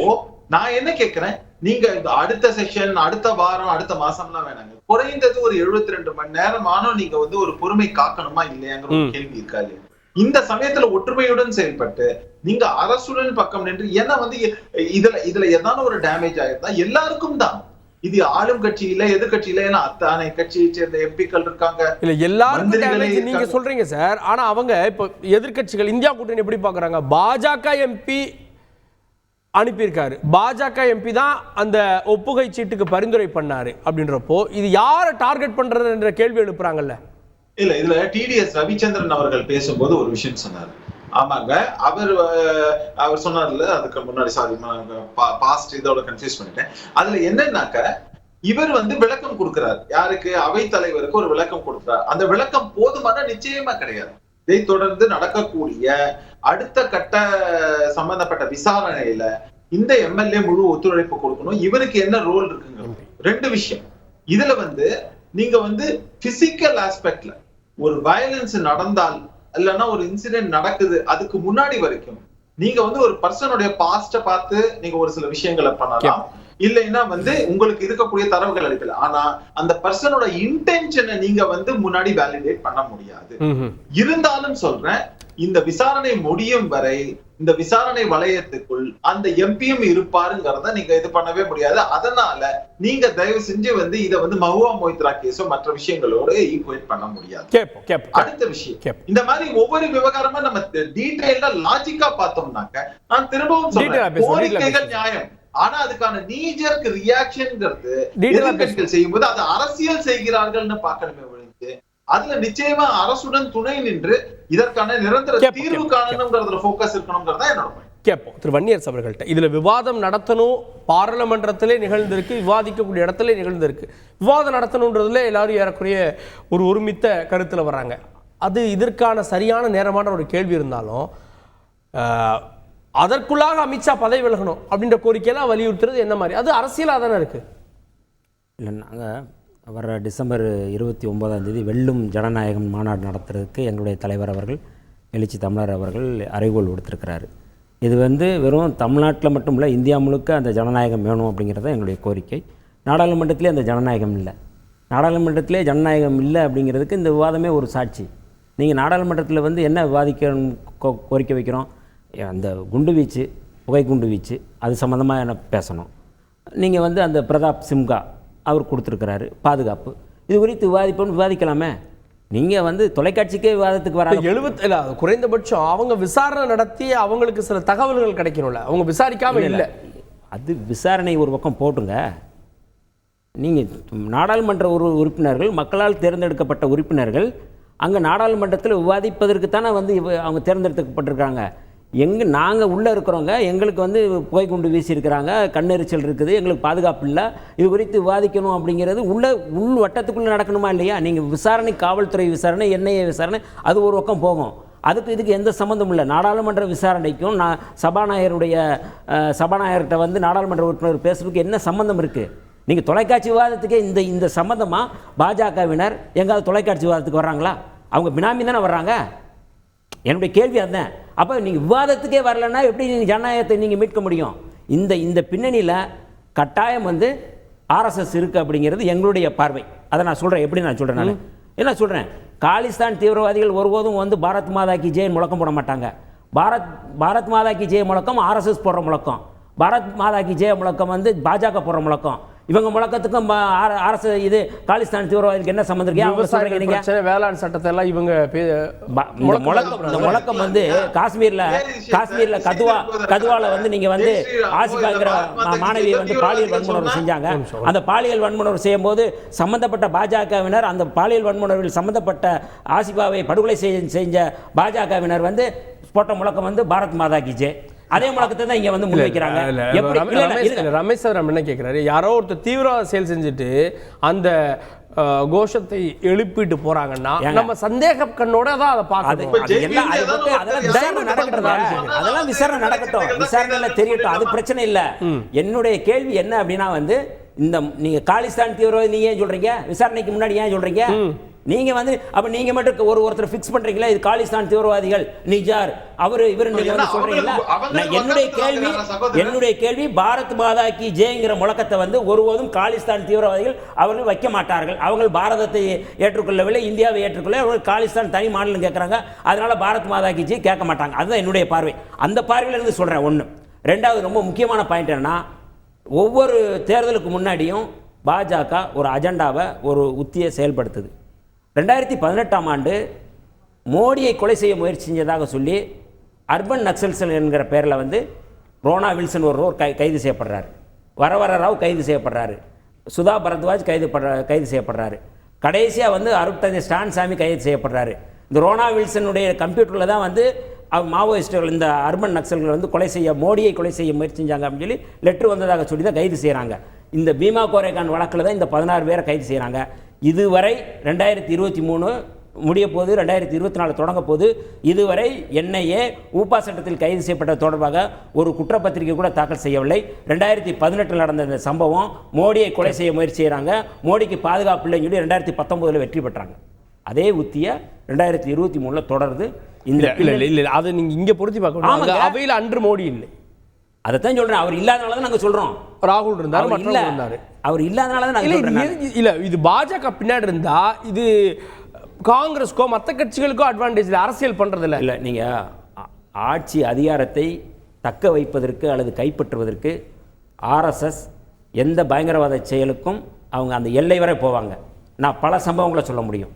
நான் என்ன கேட்கிறேன், நீங்க அடுத்த செஷன், அடுத்த வாரம், அடுத்த மாசம்லாம் வேணாங்க, குறைந்தது ஒரு 72 மணி நேரமானும் நீங்க வந்து ஒரு பொறுமை காக்கணுமா இல்லையாங்கிற ஒரு கேள்வி இருக்காது. இந்த சமயத்துல ஒற்றுமையுடன் செயல்பட்டு நீங்க அரசுடன் பக்கம் நின்று, ஏன்னா வந்து இதுல ஏதாவது ஒரு டேமேஜ் ஆயிருந்தா எல்லாருக்கும் தான். இது ஆளும் கட்சியில எதிர்கட்சியில, ஏன்னா அத்தனை கட்சியை சேர்ந்த எம்பிக்கள் இருக்காங்க, இல்ல எல்லாருக்கும் டேமேஜ் நீங்க சொல்றீங்க சார். ஆனா அவங்க இப்ப எதிர்கட்சிகள் இந்தியா கூட்டணி எப்படி பாக்குறாங்க? பாஜக எம்பி அனுப்பியிருக்காரு, பாஜக எம்பி தான் அந்த ஒப்புகை சீட்டுக்கு பரிந்துரை பண்ணாரு அப்படின்றப்போ இது யாரை டார்கெட் பண்றது என்ற கேள்வி எழுப்புறாங்கல்ல. இல்ல இதுல டிடிஎஸ் ரவிச்சந்திரன் அவர்கள் பேசும்போது ஒரு விஷயம் சொன்னாரு. ஆமாங்க, அவர் சொன்னார்ல, அதுக்கு முன்னாடி சாரி பாஸ்ட் இதோட கன்ஃபியூஸ் பண்ணிட்டேன். அதுல என்னன்னாக்க இவர் வந்து விளக்கம் கொடுக்கிறார், யாருக்கு? அவை தலைவருக்கு ஒரு விளக்கம் கொடுக்கிறார். அந்த விளக்கம் போதுமான நிச்சயமா கிடையாது. இதை தொடர்ந்து நடக்கக்கூடிய அடுத்த கட்ட சம்பந்தப்பட்ட விசாரணையில இந்த எம்எல்ஏ முழு ஒத்துழைப்பு கொடுக்கணும். இவருக்கு என்ன ரோல் இருக்குங்க? 2 விஷயம். இதுல வந்து நீங்க வந்து பிசிக்கல் ஆஸ்பெக்ட்ல ஒரு வயலன்ஸ் நடந்தால், இல்லைன்னா ஒரு இன்சிடென்ட் நடக்குது, அதுக்கு முன்னாடி வரைக்கும் நீங்க வந்து ஒரு பர்சனுடைய பாஸ்ட பார்த்து நீங்க ஒரு சில விஷயங்களை பண்ணலாம், இல்லைன்னா வந்து உங்களுக்கு இருக்கக்கூடிய தரவுகள் அடிப்படையில். ஆனா அந்த பர்சனோட இன்டென்ஷனை நீங்க வந்து முன்னாடி வேலிடேட் பண்ண முடியாது. இருந்தாலும் சொல்றேன், இந்த விசாரணை முடியும் வரை இந்த விசாரணை வளையத்துக்குள் அந்த எம்பியும் இருப்பாருங்கிறத நீங்க இது பண்ணவே முடியாது. அதனால நீங்க தயவு செஞ்சு வந்து இதை வந்து மஹுவா மொய்த்ரா கேஸோ மற்ற விஷயங்களோட ஈக்குவேட் பண்ண முடியாது. அடுத்த விஷயம், இந்த மாதிரி ஒவ்வொரு விவகாரமா நம்ம டீடைலா லாஜிக்கா பார்த்தோம்னாக்க, நான் திரும்பவும் சொல்றேன், கோரிக்கைகள் நியாயம். ஆனா அதுக்கான நீஜர்க் ரியாக்ஷன்ங்கிறது எதிர்க்கட்சிகள் செய்யும்போது அது அரசியல் செய்கிறார்கள்னு பார்க்கணுமே ஒழிஞ்சு, அதுல நிச்சயமா அரசுடன் துணை நின்று இதற்கான நிரந்தர தீர்வு காணணும்ங்கிறதுல போக்கஸ் இருக்கணும்ங்கிறதா என்னோட கேட்போம். திரு வன்னியரசு அவர்கள்ட்ட இதுல விவாதம் நடத்தணும், பாராளுமன்றத்திலே நிகழ்ந்திருக்கு, விவாதிக்கக்கூடிய இடத்துல நிகழ்ந்திருக்கு, விவாதம் நடத்தணுன்றதுல எல்லாரும் ஏறக்குறைய ஒரு ஒருமித்த கருத்துல வர்றாங்க. அது இதற்கான சரியான நேரமான ஒரு கேள்வி இருந்தாலும் அதற்குள்ளாக அமித்ஷா பதவி விலகணும் அப்படின்ற கோரிக்கையெல்லாம் வலியுறுத்துறது என்ன மாதிரி? அது அரசியலாக தானே இருக்கு. இல்லை, நாங்கள் வர டிசம்பர் 29 வெல்லும் ஜனநாயகம் மாநாடு நடத்துறதுக்கு எங்களுடைய தலைவர் அவர்கள், எழுச்சி தமிழர் அவர்கள் அறைகோல் கொடுத்துருக்கிறாரு. இது வந்து வெறும் தமிழ்நாட்டில் மட்டும் இல்லை, இந்தியா முழுக்க அந்த ஜனநாயகம் வேணும் அப்படிங்கிறது எங்களுடைய கோரிக்கை. நாடாளுமன்றத்திலே அந்த ஜனநாயகம் இல்லை. நாடாளுமன்றத்திலே ஜனநாயகம் இல்லை அப்படிங்கிறதுக்கு இந்த விவாதமே ஒரு சாட்சி. நீங்கள் நாடாளுமன்றத்தில் வந்து என்ன விவாதிக்கணும் கோரிக்கை வைக்கிறோம்? அந்த குண்டு வீச்சு, புகை குண்டு வீச்சு, அது சம்மந்தமாக என்ன பேசணும். நீங்கள் வந்து அந்த பிரதாப் சிம்ஹா அவர் கொடுத்துருக்கிறாரு பாதுகாப்பு, இது குறித்து விவாதிக்கலாமே. நீங்கள் வந்து தொலைக்காட்சிக்கே விவாதத்துக்கு வராங்க. 70 குறைந்தபட்சம் அவங்க விசாரணை நடத்தி அவங்களுக்கு சில தகவல்கள் கிடைக்கணும்ல, அவங்க விசாரிக்காமல் இல்லை. அது விசாரணை ஒரு பக்கம் போட்டுங்க. நீங்கள் நாடாளுமன்ற உறுப்பினர்கள், மக்களால் தேர்ந்தெடுக்கப்பட்ட உறுப்பினர்கள், அங்கே நாடாளுமன்றத்தில் விவாதிப்பதற்கு தானே வந்து அவங்க தேர்ந்தெடுக்கப்பட்டிருக்காங்க. நாங்கள் உள்ளே இருக்கிறவங்க, எங்களுக்கு வந்து புகை குண்டு வீசியிருக்கிறாங்க, கண்ணெரிச்சல் இருக்குது, எங்களுக்கு பாதுகாப்பு இல்லை, இது குறித்து விவாதிக்கணும் அப்படிங்கிறது உள் வட்டத்துக்குள்ளே நடக்கணுமா இல்லையா? நீங்கள் விசாரணை, காவல்துறை விசாரணை, என்ஐஏ விசாரணை, அது ஒரு பக்கம் போகும். அதுக்கு இதுக்கு எந்த சம்மந்தமும் இல்லை. நாடாளுமன்ற விசாரணைக்கும் சபாநாயகர்கிட்ட வந்து நாடாளுமன்ற உறுப்பினர் பேசுறதுக்கு என்ன சம்மந்தம் இருக்குது? நீங்கள் தொலைக்காட்சி விவாதத்துக்கே இந்த சம்மந்தமாக பாஜகவினர் எங்காவது தொலைக்காட்சி விவாதத்துக்கு வர்றாங்களா? அவங்க பினாமி தானே வர்றாங்க. என்னுடைய கேள்வி அதுதான். அப்போ நீங்கள் விவாதத்துக்கே வரலன்னா எப்படி நீங்கள் ஜனநாயகத்தை நீங்கள் மீட்க முடியும்? இந்த பின்னணியில் கட்டாயம் வந்து ஆர்எஸ்எஸ் இருக்குது அப்படிங்கிறது எங்களுடைய பார்வை. அதை நான் சொல்கிறேன். எப்படி நான் சொல்கிறேன்? நான் என்ன சொல்கிறேன்? காலிஸ்தான் தீவிரவாதிகள் ஒருபோதும் வந்து பாரத் மாதா கி ஜெய் முழக்கம் போட மாட்டாங்க. பாரத் மாதா கி ஜெய் முழக்கம் ஆர்எஸ்எஸ் போடுற முழக்கம், பாரத் மாதா கி ஜெய் முழக்கம் வந்து பாஜக போடுற முழக்கம். இவங்க முழக்கத்துக்கும் அரசு இது காலிஸ்தான் தீவிரவாதிகளுக்கு என்ன சம்பந்தம் இருக்கு? வேளாண் சட்டத்தை எல்லாம் இவங்க முழக்கம் வந்து காஷ்மீர்ல கதுவால வந்து நீங்க வந்து ஆசிபாங்கிற மாணவியை வந்து பாலியல் வன்முறை செஞ்சாங்க. அந்த பாலியல் வன்முறை செய்யும் போது சம்பந்தப்பட்ட பாஜகவினர், அந்த பாலியல் வன்முறையில் சம்பந்தப்பட்ட ஆசிபாவை படுகொலை செஞ்ச பாஜகவினர் வந்து போட்ட முழக்கம் வந்து பாரத் மாதா கி ஜெய். அதே முழக்கத்தை தான் இங்க வந்து முன்வைக்கிறாங்க. ரமேஷ் சார் என்ன கேட்கிறாரு, யாரோ ஒருத்தர் தீவிரவாத செயல் செஞ்சுட்டு அந்த கோஷத்தை எழுப்பிட்டு போறாங்கன்னா நம்ம சந்தேக கண்ணோட தான் அதை பார்க்கணும். அதெல்லாம் விசாரணை நடக்கட்டும், விசாரணையில தெரியட்டும், அது பிரச்சனை இல்ல. என்னுடைய கேள்வி என்ன அப்படின்னா வந்து இந்த நீங்க காலிஸ்தான் தீவிரவாதி நீங்க ஏன் சொல்றீங்க? விசாரணைக்கு முன்னாடி ஏன் சொல்றீங்க? நீங்க வந்து அப்ப நீங்க மட்டும் ஒருத்தர் ஃபிக்ஸ் பண்றீங்களா இது காலிஸ்தான் தீவிரவாதிகள் நிஜார் அவரு இவரு நீங்க வந்து சொல்றீங்களா? என்னுடைய கேள்வி பாரத் மாதா கி ஜெய்ங்கிற முழக்கத்தை வந்து ஒருபோதும் காலிஸ்தான் தீவிரவாதிகள் அவர்கள் வைக்க மாட்டார்கள். அவங்க பாரதத்தை ஏற்றுக்கொள்ளவில்லை, இந்தியாவை ஏற்றுக்கொள்ள, அவர்கள் காலிஸ்தான் தனி மாநிலம் கேட்கறாங்க, அதனால பாரத் மாதா கி ஜெய் கேட்க மாட்டாங்க. அதுதான் என்னுடைய பார்வை. அந்த பார்வையில இருந்து சொல்றேன். ஒண்ணு. ரெண்டாவது ரொம்ப முக்கியமான பாயிண்ட் என்னன்னா, ஒவ்வொரு தேர்தலுக்கு முன்னாடியும் பாஜக ஒரு அஜெண்டாவை ஒரு உத்தியை செயல்படுத்துது. 2018ஆம் ஆண்டு மோடியை கொலை செய்ய முயற்சி செஞ்சதாக சொல்லி அர்பன் நக்சல்ஸ் என்கிற பேரில் வந்து ரோனா வில்சன் ஒருவர் கைது செய்யப்படுறாரு, வரவர ராவ் கைது செய்யப்படுறாரு, சுதா பரத்வாஜ் கைது செய்யப்படுறாரு, கடைசியாக வந்து அருட்தந்தை ஸ்டான் சாமி கைது செய்யப்படுறாரு. இந்த ரோனா வில்சனுடைய கம்ப்யூட்டரில் தான் வந்து மாவோயிஸ்டுகள் இந்த அர்பன் நக்சல்கள் வந்து மோடியை கொலை செய்ய முயற்சி செஞ்சாங்க அப்படின்னு சொல்லி லெட்ரு வந்ததாக சொல்லி தான் கைது செய்கிறாங்க. இந்த பீமா கோரேகான் வழக்கில் தான் இந்த 16 பேரை கைது செய்கிறாங்க. இதுவரை 2023 முடிய போது, 2024 தொடங்க போது, இதுவரை என்ஐஏ ஊப்பா சட்டத்தில் கைது செய்யப்பட்ட தொடர்பாக ஒரு குற்றப்பத்திரிகை கூட தாக்கல் செய்யவில்லை. 2018 நடந்த இந்த சம்பவம் மோடியை கொலை செய்ய முயற்சி செய்கிறாங்க, மோடிக்கு பாதுகாப்பு இல்லைன்னு சொல்லி 2019 வெற்றி பெற்றாங்க. அதே உத்திய 2023 தொடருது. இந்த இல்ல அதை நீங்க இங்க பொருத்தி பார்க்கணும். அவையில் அன்று மோடி இல்லை, அதைத்தான் சொல்றேன். அவர் இல்லாதனால தான் நாங்க சொல்றோம். ராகுல் இருந்தாரு, மற்றவங்க இருந்தாரு. அவர் இல்லாதனால தான் நாங்க சொல்றோம். இல்ல இது பாஜக பின்னாடி இருந்தா இது காங்கிரஸ்க்கோ மற்ற கட்சிகளுக்கோ அட்வான்டேஜ் இல்லை, அரசியல் பண்றது இல்லை. இல்ல நீங்க ஆட்சி அதிகாரத்தை தக்க வைப்பதற்கு அல்லது கைப்பற்றுவதற்கு ஆர்எஸ்எஸ் எந்த பயங்கரவாத செயலுக்கும் அவங்க அந்த எல்லை வரை போவாங்க. நான் பல சம்பவங்களை சொல்ல முடியும்,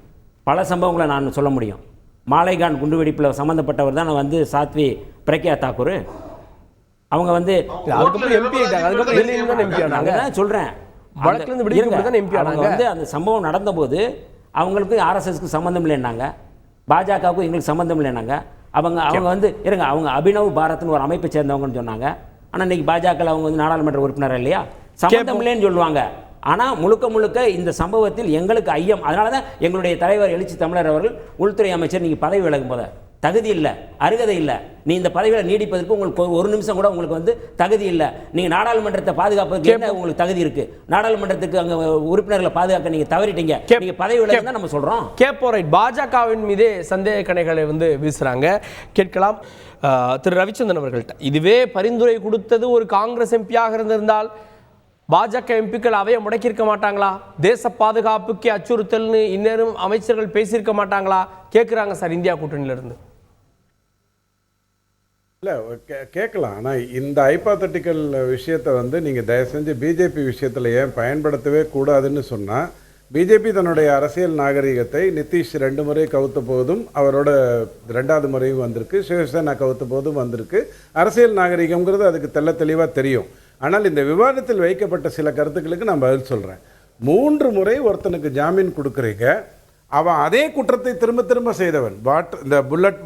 நான் சொல்ல முடியும். மாலைகான் குண்டுவெடிப்பில் சம்மந்தப்பட்டவர் தான் வந்து சாத்வி பிரக்யா தாக்கூர். அவங்க வந்து சொல்றேன் அவங்க வந்து அந்த சம்பவம் நடந்தபோது அவங்களுக்கு ஆர்எஸ்எஸ்க்கு சம்மந்தம் இல்லைன்னாங்க, பாஜகவுக்கும் எங்களுக்கு சம்மந்தம் இல்லைன்னாங்க. அவங்க வந்து இருங்க, அவங்க அபினவ் பாரத்னு ஒரு அமைப்பை சேர்ந்தவங்கன்னு சொன்னாங்க. ஆனால் இன்னைக்கு பாஜக அவங்க வந்து நாடாளுமன்ற உறுப்பினர் இல்லையா, சம்மந்தம் இல்லைன்னு சொல்லுவாங்க. ஆனால் முழுக்க இந்த சம்பவத்தில் எங்களுக்கு ஐயம். அதனால தான் எங்களுடைய தலைவர் எழுச்சி தமிழர் அவர்கள் உள்துறை அமைச்சர் நீங்கள் பதவி விலகும் போது தகுதி இல்லை, அருகதை இல்லை, நீ இந்த பதவியில் நீடிப்பதற்கு உங்களுக்கு ஒரு நிமிஷம் கூட உங்களுக்கு வந்து தகுதி இல்லை, நீங்கள் நாடாளுமன்றத்தை பாதுகாப்பதற்கு என்ன உங்களுக்கு தகுதி இருக்கு, நாடாளுமன்றத்துக்கு அங்கே உறுப்பினர்களை பாதுகாக்க நீங்கள் தவறிட்டீங்க, நீங்கள் பதவி விலகு தான் நம்ம சொல்கிறோம். பாஜகவின் மீதே சந்தேக கணைகளை வந்து வீசுறாங்க. கேட்கலாம் திரு ரவிச்சந்திரன் அவர்கள்ட்ட. இதுவே பரிந்துரை கொடுத்தது ஒரு காங்கிரஸ் எம்பியாக இருந்திருந்தால் பாஜக எம்பிக்கள் அவையை முடக்கியிருக்க மாட்டாங்களா? தேச பாதுகாப்புக்கு அச்சுறுத்தல்னு இன்னும் அமைச்சர்கள் பேசியிருக்க மாட்டாங்களா? கேட்குறாங்க சார் இந்தியா கூட்டணியிலிருந்து. இல்லை கேட்கலாம். ஆனால் இந்த ஹைபாத்தட்டிக்கல் விஷயத்தை வந்து நீங்கள் தயவு செஞ்சு பிஜேபி விஷயத்தில் ஏன் பயன்படுத்தவே கூடாதுன்னு சொன்னால், பிஜேபி தன்னுடைய அரசியல் நாகரிகத்தை நிதிஷ் 2 முறை கவுத்த போதும் அவரோட 2வது முறையும் வந்திருக்கு, சிவசேனா கவுத்த போதும் வந்திருக்கு. அரசியல் நாகரிகம்ங்கிறது அதுக்கு தெளிவாக தெரியும். ஆனால் இந்த விவாதத்தில் வைக்கப்பட்ட சில கருத்துக்களுக்கு நான் பதில் சொல்கிறேன். 3 முறை ஒருத்தனுக்கு ஜாமீன் கொடுக்குறீங்க, அவன் அதே குற்றத்தை திரும்ப செய்தவன். இந்த புல்லட்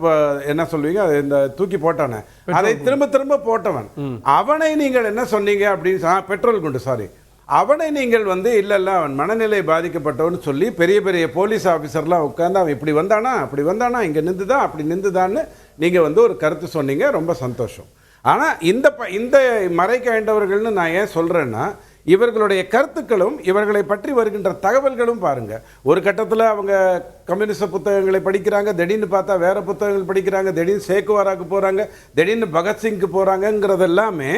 என்ன சொல்வீங்க, இந்த தூக்கி போட்டானே அதை திரும்ப போட்டவன், அவனை நீங்கள் என்ன சொன்னீங்க அப்படின்னு, பெட்ரோல் குண்டு சாரி, அவனை நீங்கள் வந்து இல்லை அவன் மனநிலை பாதிக்கப்பட்டவன்னு சொல்லி பெரிய போலீஸ் ஆஃபீஸர்லாம் உட்காந்து அவன் இப்படி வந்தானா அப்படி வந்தானா இங்கே நின்றுதான் அப்படி நின்றுதான்னு நீங்கள் வந்து ஒரு கருத்து சொன்னீங்க. ரொம்ப சந்தோஷம். ஆனால் இந்த மறைக்காண்டவர்கள்னு நான் ஏன் சொல்கிறேன்னா, இவர்களுடைய கருத்துக்களும் இவர்களை பற்றி வருகின்ற தகவல்களும் பாருங்க. ஒரு கட்டத்தில் அவங்க கம்யூனிஸ்ட புத்தகங்களை படிக்கிறாங்க, திடீர்னு பார்த்தா வேற புத்தகங்கள் படிக்கிறாங்க, திடீர்னு சேக்குவாராக்கு போகிறாங்க, திடீர்னு பகத்சிங்க்கு போகிறாங்கங்கிறது எல்லாமே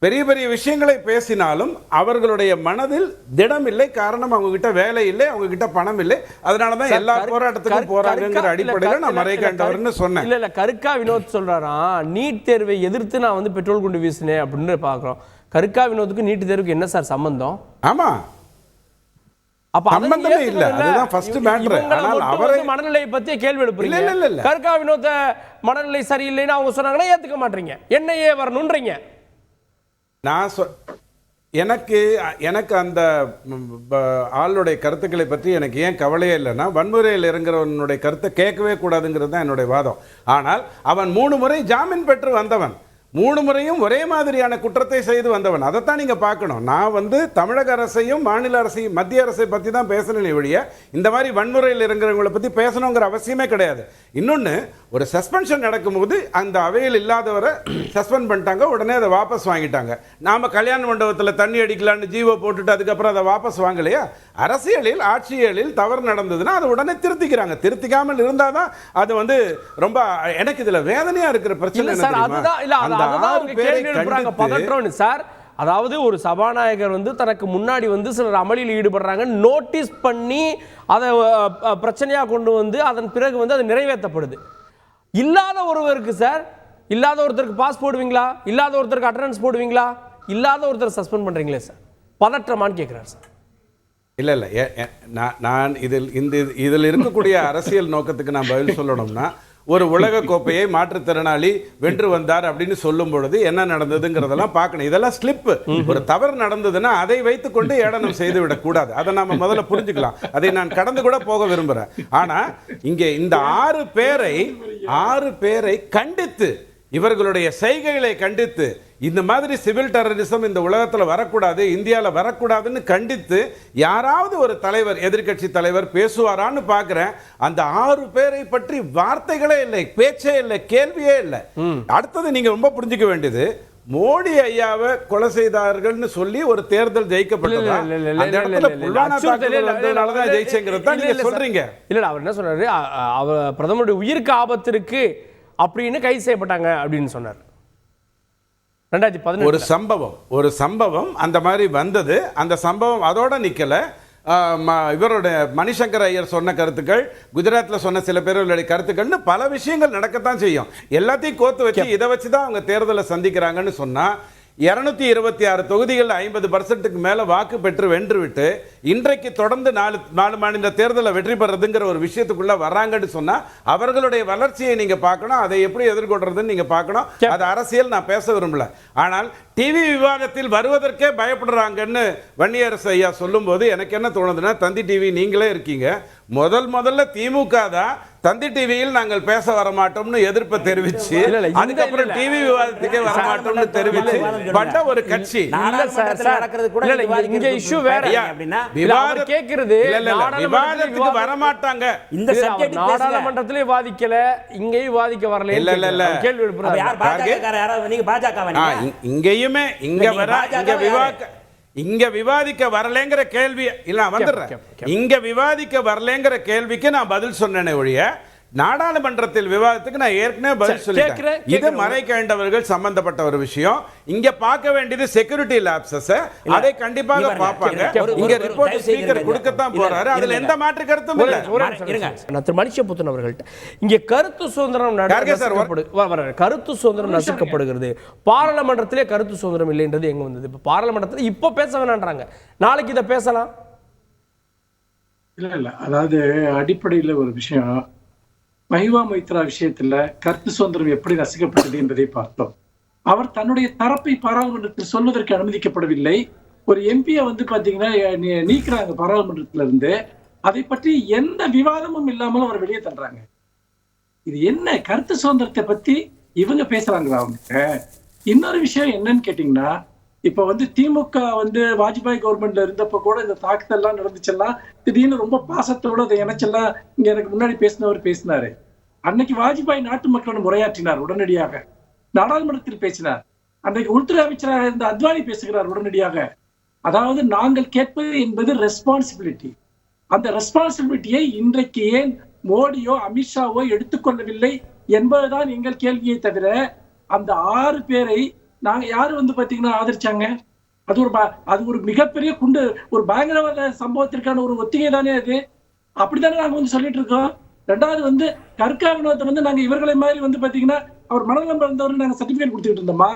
பெரிய விஷயங்களை பேசினாலும் அவர்களுடைய மனதில் திடம் இல்லை. காரணம் அவங்க கிட்ட வேலை இல்லை, அவங்க கிட்ட பணம் இல்லை. அதனால தான் எல்லா போராட்டத்துக்கும் போறாங்கங்கிற அடிப்படையில் நான் மறைக்காண்டவர்னு சொன்னேன். இல்ல கருக்கா வினோத் சொல்றாராம், நீட் தேர்வை எதிர்த்து நான் வந்து பெட்ரோல் குண்டு வீசினேன் அப்படின்னு பாக்குறோம். கருக்கா வினோத்துக்கு நீட் தேர்வுக்கு என்ன சார் சம்பந்தம்? ஆமா, அப்ப சம்பந்தமே இல்ல. அதுதான் ஃபர்ஸ்ட் மேட்டர். ஆனால் அவரே மனநிலையை பத்தி கேள்வி எழுப்புறீங்க. இல்ல கருக்கா வினோத மனநிலை சரியில்லைன்னு அவங்க சொன்னாங்கன்னா ஏத்துக்க மாட்டீங்க, என்னையே வரணும்ன்றீங்க. எனக்கு அந்த ஆளுடைய கருத்துக்களை பற்றி எனக்கு ஏன் கவலையே இல்லைன்னா, வன்முறையில் இறங்குறவனுடைய கருத்தை கேட்கவே கூடாதுங்கிறது தான் என்னுடைய வாதம். ஆனால் அவன் 3 முறை ஜாமீன் பெற்று வந்தவன், 3 முறையும் ஒரே மாதிரியான குற்றத்தை செய்து வந்தவன். அதைத்தான் நீங்கள் பார்க்கணும். நான் தமிழக அரசையும் மாநில அரசையும் மத்திய அரசை பற்றி தான் பேசணும் ஒழிய இந்த மாதிரி வன்முறையில் இறங்குறவங்களை பற்றி பேசணுங்கிற அவசியமே கிடையாது. இன்னொன்று, ஒரு சஸ்பென்ஷன் நடக்கும்போது அந்த அவையில் இல்லாதவரை சஸ்பெண்ட் பண்ணிட்டாங்க, உடனே அதை வாபஸ் வாங்கிட்டாங்க. நாம் கல்யாண மண்டபத்தில் தண்ணி அடிக்கலான்னு ஜீவோ போட்டுட்டு அதுக்கப்புறம் அதை வாபஸ் வாங்கலையா? அரசியலில் ஆட்சியலில் தவறு நடந்ததுன்னா அதை உடனே திருத்திக்கிறாங்க. திருத்திக்காமல் இருந்தால் தான் அது ரொம்ப எனக்கு இதில் வேதனையாக இருக்கிற பிரச்சனை சார். அதாவது ஒரு சபாநாயகர் தனக்கு முன்னாடி சிலர் அமளியில் ஈடுபடுறாங்க, நோட்டீஸ் பண்ணி அதை பிரச்சனையா கொண்டு அதன் பிறகு அது நிறைவேற்றப்படுது. இல்லாத ஒருவருக்கு சார், இல்லாத ஒருத்தருக்கு பாஸ் போடுவீங்களா? இல்லாத ஒருத்தருக்கு அட்டெண்டன்ஸ் போடுவீங்களா? இல்லாத ஒருத்தர் சஸ்பெண்ட் பண்றீங்களே சார், பதற்றமான்னு கேட்கிறார் சார். இல்லை நான் இதில் இருக்கக்கூடிய அரசியல் நோக்கத்துக்கு நான் பதில் சொல்லணும்னா, ஒரு உலக கோப்பையை மாற்றுத்திறனாளி வென்று வந்தார் அப்படின்னு சொல்லும் பொழுது என்ன நடந்ததுங்கிறதெல்லாம் பார்க்கணும். இதெல்லாம் ஸ்லிப். ஒரு தவறு நடந்ததுன்னா அதை வைத்துக்கொண்டு ஏளனம் செய்து விடக்கூடாது. அதை நாம முதல்ல புரிஞ்சுக்கலாம். அதை நான் கடந்து கூட போக விரும்புகிறேன். ஆனா இங்கே இந்த 6 பேரை கண்டித்து, இவர்களுடைய செய்கைகளை கண்டித்து, இந்த மாதிரி சிவில் டெரரிசம் இந்த உலகத்தில் வரக்கூடாது, இந்தியாவில் வரக்கூடாதுன்னு கண்டித்து யாராவது ஒரு தலைவர், எதிர்கட்சி தலைவர் பேசுவாரான்னு பார்க்கிறேன். அந்த 6 பேரை பற்றி வார்த்தைகளே இல்லை, பேச்சே இல்லை, கேள்வியே இல்லை. அடுத்தது நீங்க ரொம்ப புரிஞ்சுக்க வேண்டியது, மோடி ஐயாவை கொலை செய்தார்கள்னு சொல்லி ஒரு தேர்தல் ஜெயிக்கப்பட்டதா? அந்த இடத்துல புல்வானா தாக்குதல் வந்ததனால தான் ஜெயிச்சேங்கிறது தான் நீங்க சொல்றீங்க. இல்ல, அவர் என்ன சொன்னாரு, அவர் பிரதமருடைய உயிருக்கு ஆபத்திற்கு அப்படின்னு கைது செய்யப்பட்டாங்க அப்படின்னு சொன்னார். 2018 ஒரு சம்பவம் அந்த மாதிரி வந்தது. அந்த சம்பவம் அதோட நிக்கல. இவருடைய மணிசங்கர் ஐயர் சொன்ன கருத்துக்கள், குஜராத்தில் சொன்ன சில பேருடைய கருத்துக்கள்னு பல விஷயங்கள் நடக்கத்தான் செய்யும். எல்லாத்தையும் கோத்து வச்சு இதை வச்சு தான் அவங்க தேர்தலை சந்திக்கிறாங்கன்னு சொன்னா, 226 தொகுதிகள் 50% மேல வாக்கு பெற்று வென்றுவிட்டு இன்றைக்கு தொடர்ந்து 4 மாநில தேர்தலை வெற்றி பெறதுங்கிற ஒரு விஷயத்துக்குள்ள வர்றாங்கன்னு சொன்னா, அவர்களுடைய வளர்ச்சியை நீங்க பார்க்கணும். அதை எப்படி எதிர்கொள்றதுன்னு நீங்க பார்க்கணும். அது அரசியல் நான் பேச விரும்பல. ஆனால் டிவி விவாதத்தில் வருவதற்கே பயப்படுறாங்கன்னு வன்னியரசு ஐயா சொல்லும் போது எனக்கு என்ன தோணுதுன்னா, தந்தி டிவி நீங்களே இருக்கீங்க, முதல்ல திமுக தான் தந்தி டிவியில் நாங்கள் பேச வரமாட்டோம்னு எதிர்ப்பை தெரிவிச்சு, அதுக்கப்புறம் டிவி விவாதத்துக்கே வரமாட்டோம்னு தெரிவிச்சு பட்ட ஒரு கட்சி. விவாதத்துக்கு வரமாட்டாங்க. இந்த நாடாளுமன்றத்திலே வாதிக்கல, இங்கேயும் வாதிக்க வரல. இல்ல கேள்வி இங்கேயுமே இங்க விவாதிக்க வரலங்கிற கேள்வி இல்ல வந்துடுறேன். இங்க விவாதிக்க வரலங்கிற கேள்விக்கு நான் பதில் சொன்னேனே ஒழிய, நாடாளுமன்றத்தில் விவாதத்துக்கு நான் ஏற்கனவே பதில் சொல்லிட்டேன். இது மறைக்கேண்டவர்கள் சம்பந்தப்பட்ட ஒரு விஷயம். இங்க பார்க்க வேண்டியது செக்யூரிட்டி லாப்சஸ். அதை கண்டிப்பாக பார்ப்பாங்க. இங்க ரிப்போர்ட் ஸ்பீக்கர் கொடுக்கத்தான் போறாரு. அதுல எந்த மாற்று கருத்தும் இல்ல. திரு மணிஷபுத்தன் அவர்கள்ட்ட இங்க கருத்து சுதந்திரம் நசுக்கப்படுகிறது. பாராளுமன்றத்திலே கருத்து சுதந்திரம் இல்லைன்றது எங்க வந்தது? இப்ப பாராளுமன்றத்தில் இப்ப பேச வேணான்றாங்க, நாளைக்கு இதை பேசலாம். இல்ல அதாவது அடிப்படையில் ஒரு விஷயம், மஹிவா மொய்த்ரா விஷயத்துல கருத்து சுதந்திரம் எப்படி நசுக்கப்பட்டது என்பதை பார்த்தோம். அவர் தன்னுடைய தரப்பை பாராளுமன்றத்தில் சொல்வதற்கு அனுமதிக்கப்படவில்லை. ஒரு எம்பியை பாத்தீங்கன்னா நீக்கிறாங்க பாராளுமன்றத்தில இருந்து. அதை பற்றி எந்த விவாதமும் இல்லாமல் அவர் வெளியே தள்ளுறாங்க. இது என்ன கருத்து சுதந்திரத்தை பத்தி இவங்க பேசுறாங்களா? அவங்க இன்னொரு விஷயம் என்னன்னு கேட்டீங்கன்னா, இப்ப திமுக வாஜ்பாய் கவர்மெண்ட்ல இருந்தப்ப கூட இந்த தாக்குதல் எல்லாம் நடந்துச்செல்லாம் திடீர்னு ரொம்ப பாசத்தோட அதை இணைச்செல்லாம் இங்க எனக்கு முன்னாடி பேசினவர் பேசினாரு. அன்னைக்கு வாஜ்பாய் நாட்டு மக்களிடம் உரையாற்றினார், உடனடியாக நாடாளுமன்றத்தில் பேசினார். அன்றைக்கு உள்துறை அமைச்சராக இருந்த அத்வானி பேசுகிறார் உடனடியாக. அதாவது நாங்கள் கேட்பது என்பது ரெஸ்பான்சிபிலிட்டி. அந்த ரெஸ்பான்சிபிலிட்டியை இன்றைக்கு ஏன் மோடியோ அமித்ஷாவோ எடுத்துக்கொள்ளவில்லை என்பதுதான் எங்கள் கேள்வியை தவிர, அந்த 6 பேரை நாங்க யாரு பாத்தீங்கன்னா ஆதரிச்சாங்க? அது ஒரு மிகப்பெரிய ஒரு பயங்கரவாத சம்பவத்திற்கான ஒரு ஒத்திகை தானே அது. அப்படித்தானே நாங்க சொல்லிட்டு இருக்கோம். ரெண்டாவது கற்கா வினோத்தை நாங்க இவர்களை மாதிரி பாத்தீங்கன்னா அவர் மனநலம் இருந்தவர்கள் நாங்க சர்டிபிகேட் கொடுத்துட்டு இருந்தோமா?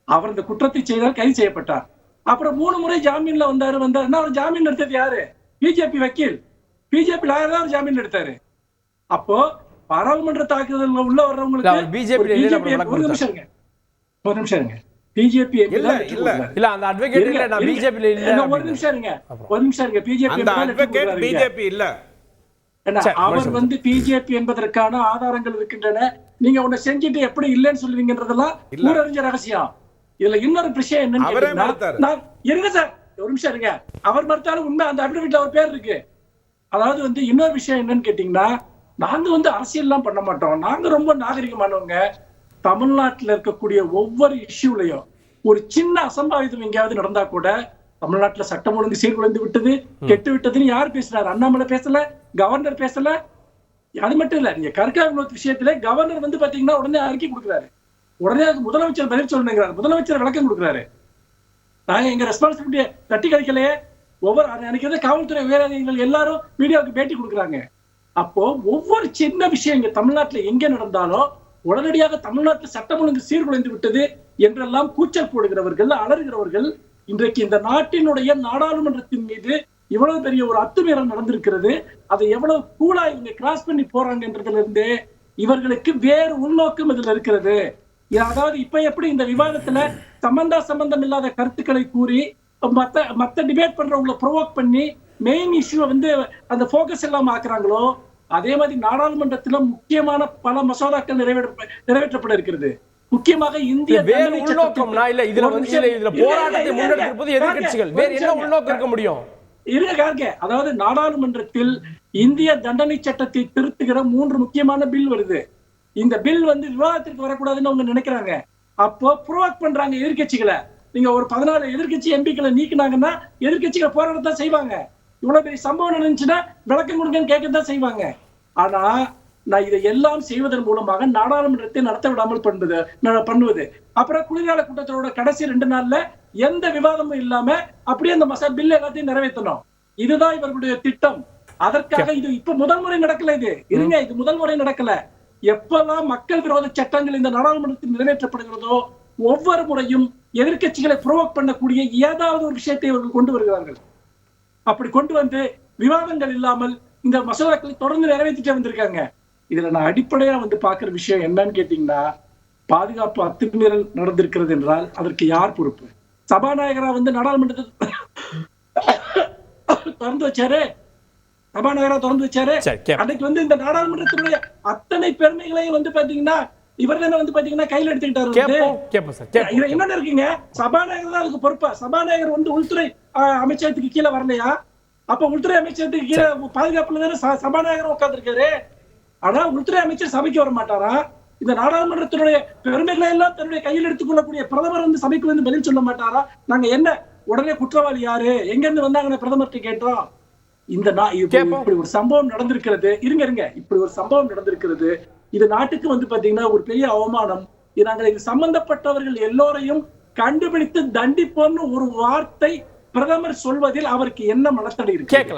அவர் இந்த குற்றத்தை செய்தால் கைது செய்யப்பட்டார். அப்புறம் 3 முறை ஜாமீன்ல வந்தாருன்னா அவர் ஜாமீன் எடுத்தது யாரு? பிஜேபி வக்கீல், பிஜேபி லாயர் தான் ஜாமீன் எடுத்தாரு. அப்போ பாராளுமன்ற தாக்குதல் உள்ள வர்றவங்களுக்கு ஒரு நிமிஷம் இருங்க. பிஜேபி இல்ல அந்த அட்வொகேட் இல்ல, நான் பிஜேபி இல்ல. ஒரு நிமிஷம் இருங்க பிஜேபி அந்த அட்வொகேட் பிஜேபி இல்ல. அவர் வந்து பிஜேபி என்பதற்கான ஆதாரங்கள் இருக்கின்றன. நீங்க உன்னை செஞ்சுட்டு எப்படி இல்லைன்னு சொல்லுவீங்கன்றதெல்லாம் ஊரறிஞ்ச ரகசியம். இதுல இன்னொரு விஷயம் என்னன்னு இருங்க சார், ஒரு நிமிஷம் இருங்க. அவர் மறுத்தாலும் உண்மை, அந்த அபிடவிட்ல அவர் பேர் இருக்கு. அதாவது வந்து இன்னொரு விஷயம் என்னன்னு கேட்டீங்கன்னா, நாங்க வந்து அரசியல் எல்லாம் பண்ண மாட்டோம், நாங்க ரொம்ப நாகரிகமானவங்க. தமிழ்நாட்டில் இருக்கக்கூடிய ஒவ்வொரு இஷ்யூலையும் ஒரு சின்ன அசம்பாவிதம் எங்கேயாவது நடந்தா கூட தமிழ்நாட்டுல சட்டம் ஒழுங்கு சீர்குலைந்து விட்டது, கெட்டு விட்டதுன்னு யார் பேசுறாரு? அண்ணாமலை பேசல, கவர்னர் பேசல. அது மட்டும் இல்ல, நீங்க கற்கா வினோத் விஷயத்துல கவர்னர் வந்து பாத்தீங்கன்னா உடனே அறிக்கை கொடுக்குறாரு, உடனே அது முதலமைச்சர் பதில் சொல்லணுங்கிறாரு, முதலமைச்சர் விளக்கம் கொடுக்குறாரு. நாங்க எங்க ரெஸ்பான்சிபிலிட்டியை தட்டி கழிக்கலையே. ஒவ்வொரு அன்னைக்கு காவல்துறை உயரதிகாரிகள் எல்லாரும் மீடியாவுக்கு பேட்டி கொடுக்குறாங்க. அப்போ ஒவ்வொரு சின்ன விஷயம் இங்க தமிழ்நாட்டுல எங்க நடந்தாலும் உடனடியாக தமிழ்நாட்டில் சட்டம் ஒழுங்கு சீர்குலைந்து விட்டது என்றெல்லாம் கூச்சல் போடுகிறவர்கள், அலறுகிறவர்கள் இன்றைக்கு இந்த நாட்டினுடைய நாடாளுமன்றத்தின் மீது இவ்வளவு பெரிய ஒரு அத்துமீறல் நடந்திருக்கிறது. அதை எவ்வளவு கூலா இவங்க கிராஸ் பண்ணி போறாங்கன்றதுல இருந்தே இவர்களுக்கு வேறு உள்நோக்கம் இதுல இருக்கிறது. அதாவது இப்ப எப்படி இந்த விவாதத்துல சம்பந்தம் இல்லாத கருத்துக்களை கூறி மத்த டிபேட் பண்றவங்களை ப்ரொவோக் பண்ணி மெயின் இஷ்யூவை வந்து அந்த போக்கஸ் எல்லாம் ஆக்குறாங்களோ, அதே மாதிரி நாடாளுமன்றத்துல முக்கியமான பல மசோதாக்கள் நிறைவேற்றப்பட இருக்கிறது. முக்கியமாக இந்திய அதாவது நாடாளுமன்றத்தில் இந்திய தண்டனை சட்டத்தை திருத்துகிற 3 முக்கியமான பில் வருது. இந்த பில் வந்து விவாதத்திற்கு வரக்கூடாதுன்னு அவங்க நினைக்கிறாங்க. அப்போ ப்ரோவோக் பண்றாங்க எதிர்கட்சிகளை. நீங்க ஒரு 14 எதிர்கட்சி எம்பிக்களை நீக்கினாங்கன்னா எதிர்கட்சிகள் போராடத்தான் செய்வாங்க. இவ்வளவு பெரிய சம்பவம் நடந்துச்சுன்னா விளக்கம் கொடுங்கன்னு கேட்கத்தான் செய்வாங்க. ஆனா நான் இதை எல்லாம் செய்வதன் மூலமாக நாடாளுமன்றத்தை நடத்த விடாமல் பண்ணுவது. அப்புறம் குளிர்கால கூட்டத்தோட கடைசி 2 நாள்ல எந்த விவாதமும் இல்லாம அப்படியே அந்த பில் எல்லாத்தையும் நிறைவேற்றணும். இதுதான் இவர்களுடைய திட்டம். அதற்காக இது இப்ப முதல் முறை நடக்கல. இது முதல் முறை நடக்கல. எப்பெல்லாம் மக்கள் விரோத சட்டங்கள் இந்த நாடாளுமன்றத்தில் நிறைவேற்றப்படுகிறதோ ஒவ்வொரு முறையும் எதிர்கட்சிகளை ப்ரோவோக் பண்ணக்கூடிய ஏதாவது ஒரு விஷயத்தை இவர்கள் கொண்டு வருகிறார்கள். அப்படி கொண்டு வந்து விவாதங்கள் இல்லாமல் இந்த மசோதாக்களை தொடர்ந்து நிறைவேற்றிட்டு வந்திருக்காங்க. இதுல நான் அடிப்படையா வந்து பாக்குற விஷயம் என்னன்னு கேட்டீங்கன்னா, பாதுகாப்பு அத்துமீறல் நடந்திருக்கிறது என்றால் அதற்கு யார் பொறுப்பு? சபாநாயகரா வந்து நாடாளுமன்றத்தை திறந்து வச்சாரு, அன்னைக்கு வந்து இந்த நாடாளுமன்றத்தினுடைய அத்தனை பெருமைகளையும் வந்து பாத்தீங்கன்னா இவர் தானே வந்து பாத்தீங்கன்னா கையில் எடுத்துக்கிட்டாரு. என்னன்னு இருக்குங்க, சபாநாயகர் தான் அதுக்கு பொறுப்பா? சபாநாயகர் வந்து உள்துறை அமைச்சகத்துக்கு கீழே வரலையா? அப்ப உள்துறை அமைச்சகத்துக்கு கீழே பாதுகாப்புல தானே சபாநாயகர் உட்கார்ந்து இருக்காரு. ஆனா உள்துறை அமைச்சர் சபைக்கு வர மாட்டாரா? இந்த நாடாளுமன்றத்தினுடைய பெருமைகளை எல்லாம் தன்னுடைய கையில் எடுத்துக் கொள்ளக்கூடிய பிரதமர் வந்து சபைக்கு வந்து பதில் சொல்ல மாட்டாரா? நாங்க என்ன உடனே குற்றவாளி யாரு, எங்க இருந்து வந்தாங்கன்னு பிரதமர்கிட்ட கேட்டோம். இப்படி ஒரு சம்பவம் நடந்திருக்கிறது. இப்படி ஒரு சம்பவம் நடந்திருக்கிறது. இது நாட்டுக்கு வந்து பாத்தீங்கன்னா ஒரு பெரிய அவமானம். நாங்கள் இது சம்பந்தப்பட்டவர்கள் எல்லோரையும் கண்டுபிடித்து தண்டிப்போம்னு ஒரு வார்த்தை பிரதமர் சொல்வதில் அவருக்கு என்ன மனத்தடை இருக்கிறது?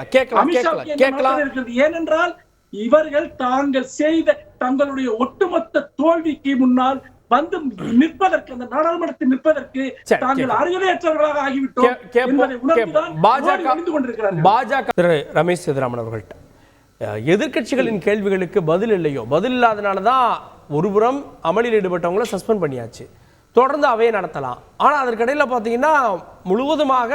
ஏனென்றால் இவர்கள் தாங்கள் செய்த தங்களுடைய ஒட்டுமொத்த தோல்விக்கு முன்னால் வந்து நிற்பதற்கு, அந்த நாடாளுமன்றத்தில் நிற்பதற்கு தாங்கள் அருகதையற்றவர்களாக ஆகிவிட்டோம் என்பதை உணர்ந்துதான் பாஜக. திரு ரமேஷ் சிதராமன் அவர்கள்ட்ட எதிர்கட்சிகளின் கேள்விகளுக்கு பதில் இல்லையோ, பதில் இல்லாதனாலதான் ஒருபுறம் அமளியில் ஈடுபட்டவங்களை சஸ்பெண்ட் பண்ணியாச்சு, தொடர்ந்து அவையை நடத்தலாம். ஆனால் அதற்கிடையில் பார்த்தீங்கன்னா முழுவதுமாக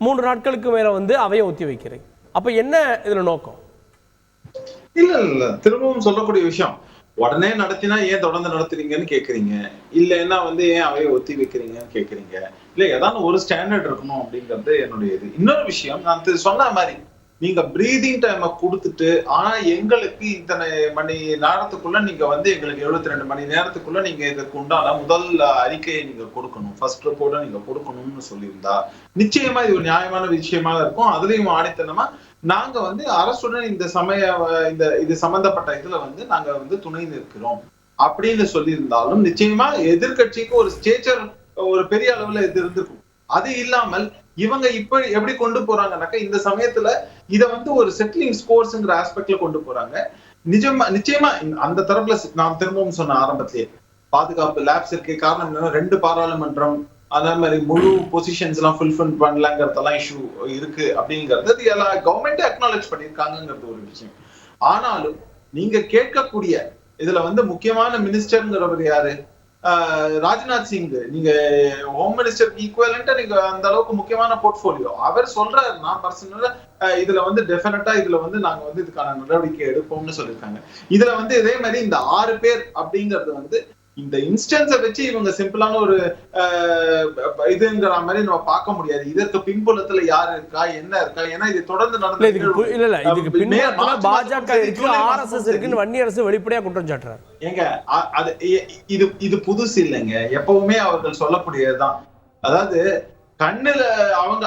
3 நாட்களுக்கு மேல வந்து அவையை ஒத்தி வைக்கிறேன். அப்ப என்ன இதுல நோக்கம்? இல்ல திரும்பவும் சொல்லக்கூடிய விஷயம், உடனே நடத்தினா ஏன் தொடர்ந்து நடத்துறீங்கன்னு கேக்குறீங்க, இல்லைன்னா வந்து ஏன் அவையை ஒத்தி வைக்கிறீங்கன்னு கேக்குறீங்க. இல்ல ஏதாவது ஒரு ஸ்டாண்டர்ட் இருக்கணும் அப்படிங்கிறது என்னுடைய இது. இன்னொரு விஷயம், நான் சொன்ன மாதிரி நீங்க பிரீதிங் டைமை கொடுத்துட்டு, ஆனா எங்களுக்கு இத்தனை மணி நேரத்துக்குள்ள நீங்க வந்து எங்களுக்கு 72 மணி நேரத்துக்குள்ள நீங்க இதற்கு உண்டான முதல் அறிக்கையை நீங்க கொடுக்கணும், ஃபர்ஸ்ட் ரிப்போர்ட்டை நீங்க கொடுக்கணும்னு சொல்லியிருந்தா நிச்சயமா இது ஒரு நியாயமான விஷயமாக இருக்கும். அதுலயும் ஆணித்தனமா நாங்க வந்து அரசுடன் இது சம்பந்தப்பட்ட இதுல வந்து நாங்க வந்து துணை நிற்கிறோம் அப்படின்னு சொல்லியிருந்தாலும் நிச்சயமா எதிர்கட்சிக்கு ஒரு ஸ்டேச்சர் ஒரு பெரிய அளவுல இது இருந்திருக்கும். அது இல்லாமல் இவங்க இப்ப எப்படி கொண்டு போறாங்கன்னாக்கா, இந்த சமயத்துல இத வந்து ஒரு செட்டிலிங் ஸ்கோர்ஸ்ங்கிற ஆஸ்பெக்ட்ல கொண்டு போறாங்க. நிச்சயமா அந்த தரப்புல நான் திரும்பவும் சொன்ன ஆரம்பத்திலேயே பாதுகாப்பு லேப்ஸ் இருக்கு. காரணம் என்னன்னா 2 பாராளுமன்றம், அதே மாதிரி முழு பொசிஷன்ஸ் எல்லாம் ஃபுல்ஃபில் பண்ணலங்கிறதெல்லாம் இஷ்யூ இருக்கு அப்படிங்கிறது எல்லாம் கவர்மெண்ட் அக்னாலேஜ் பண்ணிருக்காங்கிறது ஒரு விஷயம். ஆனாலும் நீங்க கேட்கக்கூடிய இதுல வந்து முக்கியமான மினிஸ்டர்ங்கிறவர் யாரு? ராஜ்நாத் சிங் நீங்க ஹோம் மினிஸ்டர் ஈக்குவலண்டா நீங்க அந்த அளவுக்கு முக்கியமான போர்ட்போலியோ. அவர் சொல்றாரு, நான் பர்சனலா இதுல வந்து டெஃபினட்டா இதுல வந்து நாங்க வந்து இதுக்கான நடவடிக்கை எடுப்போம்னு சொல்லியிருக்காங்க. இதுல வந்து இதே மாதிரி இந்த 6 பேர் அப்படிங்கறது வந்து இந்த இன்ஸ்டன்ஸை வச்சு இவங்க சிம்பிளான ஒரு இதுங்கிற மாதிரி நம்ம பார்க்க முடியாது. இதற்கு பின்புலத்துல யாரு இருக்கா, என்ன இருக்கா? ஏன்னா இது தொடர்ந்து நடந்த இதுக்கு பின்புலத்துல பாஜக இருக்கு, ஆர்எஸ்எஸ் இருக்குன்னு வன்னி அரசு வெளிப்படையா குற்றம் சாட்டுறாரு. ஏங்க அது இது புதுசு இல்லைங்க, எப்பவுமே அவர்கள் சொல்லக்கூடியதுதான். அதாவது கண்ணுல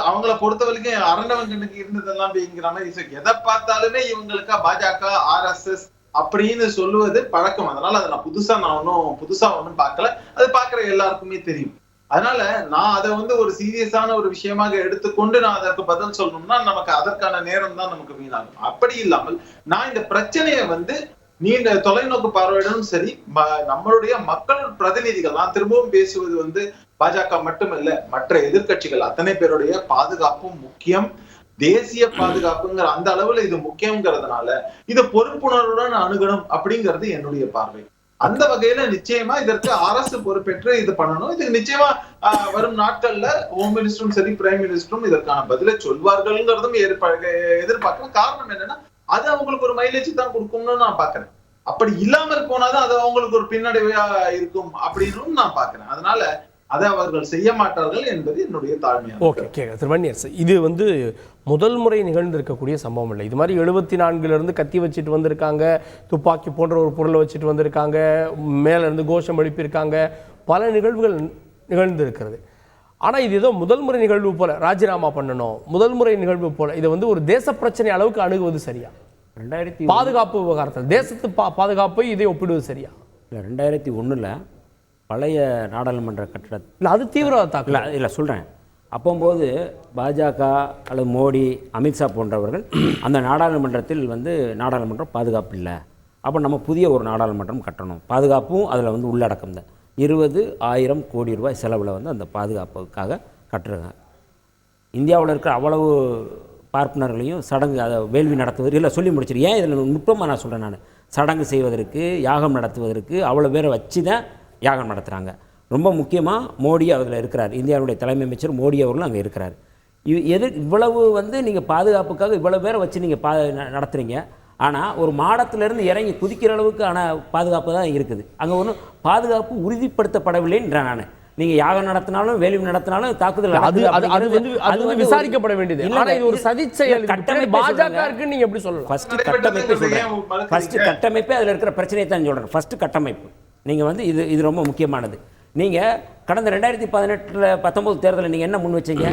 அவங்கள பொறுத்த வரைக்கும் அரண்டவன் கண்ணுக்கு இருந்ததெல்லாம் அப்படிங்கிற மாதிரி எதை பார்த்தாலுமே இவங்களுக்கா பாஜக ஆர்எஸ்எஸ் அப்படின்னு சொல்லுவது பழக்கம். அதனால அதை நான் புதுசா ஒன்னும் பார்க்கல, அது பார்க்கிற எல்லாருக்குமே தெரியும். அதனால நான் அதை வந்து ஒரு சீரியஸான ஒரு விஷயமாக எடுத்துக்கொண்டு நான் அதற்கு பதில் சொல்லணும்னா நமக்கு அதற்கான நேரம் தான் நமக்கு வீணாகும். அப்படி இல்லாமல் நான் இந்த பிரச்சனையை வந்து நீண்ட தொலைநோக்கு பார்வையிடும் சரி, நம்மளுடைய மக்கள் பிரதிநிதிகள், நான் திரும்பவும் பேசுவது வந்து பாஜக மட்டுமல்ல, மற்ற எதிர்கட்சிகள் அத்தனை பேருடைய பாதுகாப்பும் முக்கியம். தேசிய பாதுகாப்புங்கிற அந்த அளவுல இது முக்கியங்கிறதுனால இது பொறுப்புணர்வுடன் அணுகணும் அப்படிங்கிறது என்னுடைய பார்வை. அந்த வகையில நிச்சயமா இதற்கு அரசு பொறுப்பேற்று இது பண்ணணும். இதுக்கு நிச்சயமா வரும் நாட்கள்ல ஹோம் மினிஸ்டரும் சரி, பிரைம் மினிஸ்டரும் இதற்கான பதிலை சொல்வார்கள்ங்கிறதும் எதிர்பார்க்கிறேன். காரணம் என்னன்னா அது அவங்களுக்கு ஒரு மைலேஜ் தான் கொடுக்கும்னு நான் பாக்குறேன். அப்படி இல்லாமல் போனாதான் அது அவங்களுக்கு ஒரு பின்னடைவா இருக்கும் அப்படின்னு நான் பாக்குறேன். அதனால அதை அவர்கள் செய்ய மாட்டார்கள் என்பது என்னுடைய தாழ்மையான. ஓகே திருவண்ணியரசு, இது வந்து முதல் முறை நிகழ்ந்திருக்கக்கூடிய சம்பவம் இல்லை. இது மாதிரி 74 கத்தி வச்சுட்டு வந்திருக்காங்க, துப்பாக்கி போன்ற ஒரு பொருளை வச்சுட்டு வந்திருக்காங்க, மேலே இருந்து கோஷம் எழுப்பியிருக்காங்க, பல நிகழ்வுகள் நிகழ்ந்திருக்கிறது. ஆனால் இது ஏதோ முதல் முறை நிகழ்வு போல ராஜினாமா பண்ணணும், முதல் முறை நிகழ்வு போல இதை வந்து ஒரு தேச பிரச்சனை அளவுக்கு அணுகுவது சரியா? பாதுகாப்பு விவகாரத்தில் தேசத்து பாதுகாப்பை இதை ஒப்பிடுவது சரியா? 2001 பழைய நாடாளுமன்ற கட்டடத்தில் இல்லை, அது தீவிரவாத தாக்கல் இல்லை சொல்கிறேன். அப்போது பாஜக அல்லது மோடி, அமித்ஷா போன்றவர்கள் அந்த நாடாளுமன்றத்தில் வந்து நாடாளுமன்றம் பாதுகாப்பு இல்லை, அப்போ நம்ம புதிய ஒரு நாடாளுமன்றம் கட்டணும், பாதுகாப்பும் அதில் வந்து உள்ளடக்கம் தான். 20,000 கோடி ரூபாய் செலவில் வந்து அந்த பாதுகாப்புக்காக கட்டுறாங்க. இந்தியாவில் இருக்கிற அவ்வளவு பார்ப்பனர்களையும் சடங்கு அதை வேள்வி நடத்துவது இல்லை சொல்லி முடிச்சிரு. ஏன் இதில் நுட்பமாக நான் சொல்கிறேன், நான் சடங்கு செய்வதற்கு, யாகம் நடத்துவதற்கு அவ்வளோ பேரை வச்சு தான் யாகம் நடத்துகிறாங்க. ரொம்ப முக்கியமாக மோடி அதில் இருக்கிறார், இந்தியாவுடைய தலைமை அமைச்சர் மோடி அவர்களும் அங்கே இருக்கிறார். இவ்வளவு வந்து நீங்கள் பாதுகாப்புக்காக இவ்வளோ பேரை வச்சு நீங்கள் நடத்துகிறீங்க. ஆனால் ஒரு மாடத்திலிருந்து இறங்கி குதிக்கிற அளவுக்கு ஆனால் பாதுகாப்பு தான் இருக்குது. அங்கே ஒன்றும் பாதுகாப்பு உறுதிப்படுத்தப்படவில்லைன்றேன் நான். நீங்கள் யாகம் நடத்தினாலும் வேள்வி நடத்தினாலும் தாக்குதல் அது விசாரிக்கப்பட வேண்டியது. ஆனால் இது ஒரு சதி செயல், கட்டமைப்பு பாஜக இருக்குன்னு நீங்கள் எப்படி சொல்லலாம்? ஃபர்ஸ்ட் கட்டமைப்பே அதில் இருக்கிற பிரச்சனையை தான் சொல்கிறேன். ஃபர்ஸ்ட் கட்டமைப்பு நீங்கள் வந்து இது ரொம்ப முக்கியமானது. நீங்கள் கடந்த 2018-19 தேர்தலில் நீங்கள் என்ன முன் வச்சீங்க?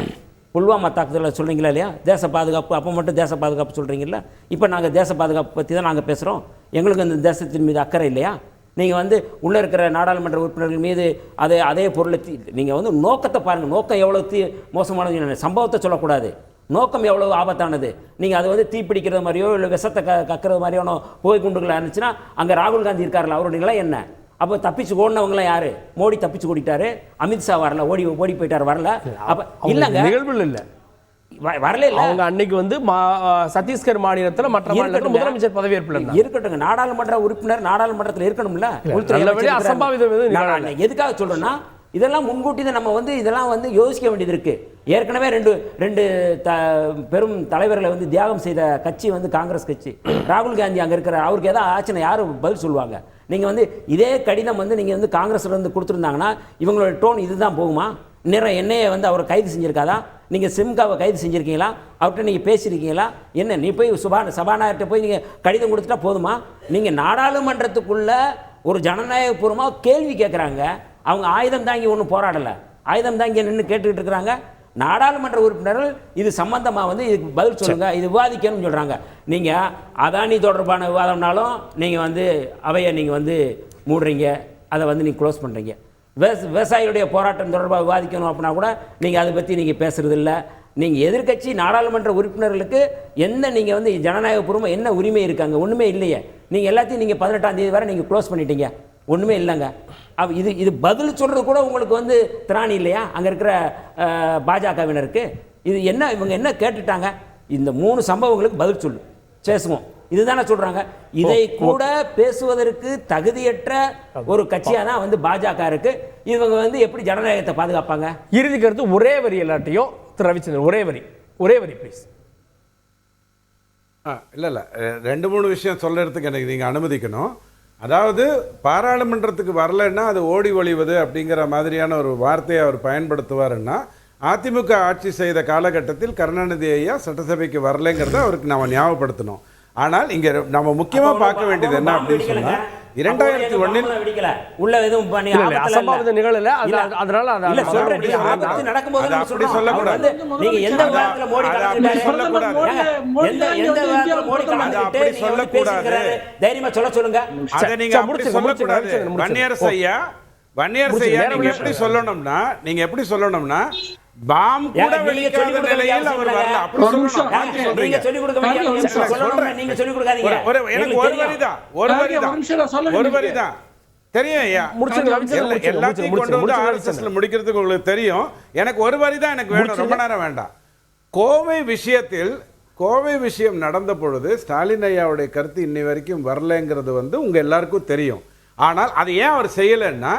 புல்வாமா தாக்குதலில் சொல்கிறீங்களா இல்லையா? தேச பாதுகாப்பு, அப்போ மட்டும் தேச பாதுகாப்பு சொல்கிறீங்களா? இப்போ நாங்கள் தேச பாதுகாப்பு பற்றி தான் நாங்கள் பேசுகிறோம். எங்களுக்கு அந்த தேசத்தின் மீது அக்கறை இல்லையா? நீங்கள் வந்து உள்ளே இருக்கிற நாடாளுமன்ற உறுப்பினர்கள் மீது அதே பொருளை நீங்கள் வந்து நோக்கத்தை பாருங்கள். நோக்கம் எவ்வளோ மோசமானது, சம்பவத்தை சொல்லக்கூடாது. நோக்கம் எவ்வளோ ஆபத்தானது. நீங்கள் அது வந்து தீப்பிடிக்கிறது மாதிரியோ இல்லை விஷத்தை கக்கிறது மாதிரியான புகை குண்டுகளாக இருந்துச்சுன்னா அங்கே ராகுல் காந்தி இருக்கார்ல, அவருடைய நிலை என்ன? அப்போ தப்பிச்சு ஓடினவங்களாம் யாரு? மோடி தப்பிச்சு ஓடிட்டாரு, அமித்ஷா வரல, ஓடி போயிட்டார், வரல. அப்போ இல்லைங்க, நிகழ்வுகள் இல்லை, வரல. அவங்க அன்னைக்கு வந்து சத்தீஸ்கர் மாநிலத்தில் மற்ற மாநிலத்தில் முதலமைச்சர் பதவியேற்பு இருக்கட்டுங்க. நாடாளுமன்ற உறுப்பினர் நாடாளுமன்றத்தில் இருக்கணும்ல. அசம்பாவிதம் எதுக்காக சொல்றேன்னா, இதெல்லாம் முன்கூட்டி தான் நம்ம வந்து இதெல்லாம் வந்து யோசிக்க வேண்டியது இருக்கு. ஏற்கனவே ரெண்டு பெரும் தலைவர்களை வந்து தியாகம் செய்த கட்சி வந்து காங்கிரஸ் கட்சி. ராகுல் காந்தி அங்கே இருக்கிற, அவருக்கு ஏதாவது ஆச்சுன்னா யாரும் பதில் சொல்லுவாங்க? நீங்கள் வந்து இதே கடிதம் வந்து நீங்கள் வந்து காங்கிரஸ்ல இருந்து கொடுத்துருந்தாங்கன்னா இவங்களோட டோன் இதுதான் போகுமா? என்னையை வந்து அவரை கைது செஞ்சிருக்காதா? நீங்கள் சிம்காவை கைது செஞ்சுருக்கீங்களா? அவர்கிட்ட நீங்கள் பேசியிருக்கீங்களா? என்ன நீ போய் சபாநாயகர்கிட்ட போய் நீங்கள் கடிதம் கொடுத்துட்டா போதுமா? நீங்கள் நாடாளுமன்றத்துக்குள்ள ஒரு ஜனநாயகபூர்வமாக கேள்வி கேட்குறாங்க. அவங்க ஆயுதம் தாங்கி ஒன்றும் போராடலை, ஆயுதம் தாங்கி நின்று கேட்டுக்கிட்டு இருக்கிறாங்க. நாடாளுமன்ற உறுப்பினர்கள் இது சம்பந்தமாக வந்து இதுக்கு பதில் சொல்லுங்க, இது விவாதிக்கணும்னு சொல்கிறாங்க. நீங்கள் அதானி தொடர்பான விவாதம்னாலும் நீங்கள் வந்து அவையை நீங்கள் வந்து மூடுறீங்க, அதை வந்து நீங்கள் க்ளோஸ் பண்ணுறீங்க. விவசாயிகளுடைய போராட்டம் தொடர்பாக விவாதிக்கணும் அப்படின்னா கூட நீங்கள் அதை பற்றி நீங்கள் பேசுறது இல்லை. நீங்கள் எதிர்க்கட்சி நாடாளுமன்ற உறுப்பினர்களுக்கு நீங்கள் வந்து ஜனநாயகபூர்வமாக என்ன உரிமை இருக்காங்க? ஒன்றுமே இல்லையே. நீங்கள் எல்லாத்தையும் நீங்கள் 18ஆம் தேதி வரை நீங்கள் க்ளோஸ் பண்ணிட்டீங்க, ஒன்றுமே இல்லைங்க. இது பதில் சொல்கிறது கூட உங்களுக்கு வந்து திராணி இல்லையா அங்கே இருக்கிற பாஜகவினருக்கு? இது என்ன, இவங்க என்ன கேட்டுட்டாங்க? இந்த 3 சம்பவங்களுக்கு பதில் சொல்லு, பேசுவோம். இதுதானே சொல்றாங்க. இதை கூட பேசுவதற்கு தகுதியற்ற ஒரு கட்சியா தான் வந்து பாஜக இருக்கு. இவங்க வந்து எப்படி ஜனநாயகத்தை பாதுகாப்பாங்க? இறுதி கருத்து ஒரே வரி எல்லாட்டையும் திரு ரவிச்சந்திரன், ஒரே வரி ப்ளீஸ். இல்லை 2-3 விஷயம் சொல்கிறதுக்கு எனக்கு நீங்கள் அனுமதிக்கணும். அதாவது பாராளுமன்றத்துக்கு வரலைன்னா அது ஓடி ஒளிவது அப்படிங்கிற மாதிரியான ஒரு வார்த்தையை அவர் பயன்படுத்துவாருன்னா, அதிமுக ஆட்சி செய்த காலகட்டத்தில் கருணாநிதி ஐயா சட்டசபைக்கு வரலைங்கிறத அவருக்கு நம்ம ஞாபகப்படுத்தணும். ஆனால் இங்கே நம்ம முக்கியமாக பார்க்க வேண்டியது என்ன அப்படின்னு சொன்னால், 2001 உள்ள எதுவும் பண்ணி அசம்பாவித நிகழல, அதனால இல்ல சொல்றேன், ஆபத்து நடக்கும்போது நம்ம சொல்றோம். நீங்க எந்த விதத்துல மோடி கலந்துக்கிட்டு தைரியமா சொல்லுங்க. அதை நீங்க அப்படி சொல்லக்கூடாது. வன்னியரசு ஐயா நீங்க எப்படி சொல்லணும்னா பாம் கூட வெடிக்காத நிலையில் அவர் வரல அப்படி சொல்லணும். நீங்க சொல்லி கொடுக்க வேண்டிய நீங்க சொல்லி கொடுக்காதீங்க. எனக்கு ஒரு வரிதான் தெரியும் ஐயா. எல்லாத்தையும் கொண்டு வந்து ஆர்எஸ்எஸ்ல முடிக்கிறதுக்கு உங்களுக்கு தெரியும். எனக்கு ஒரு வரிதான் எனக்கு வேணும், ரொம்ப நேரம் வேண்டாம். கோவை விஷயம் நடந்த பொழுது ஸ்டாலின் ஐயாவுடைய கருத்து இன்னை வரைக்கும் வரலைங்கிறது வந்து உங்க எல்லாருக்கும் தெரியும். ஆனால் அது ஏன் அவர் செய்யலைன்னா,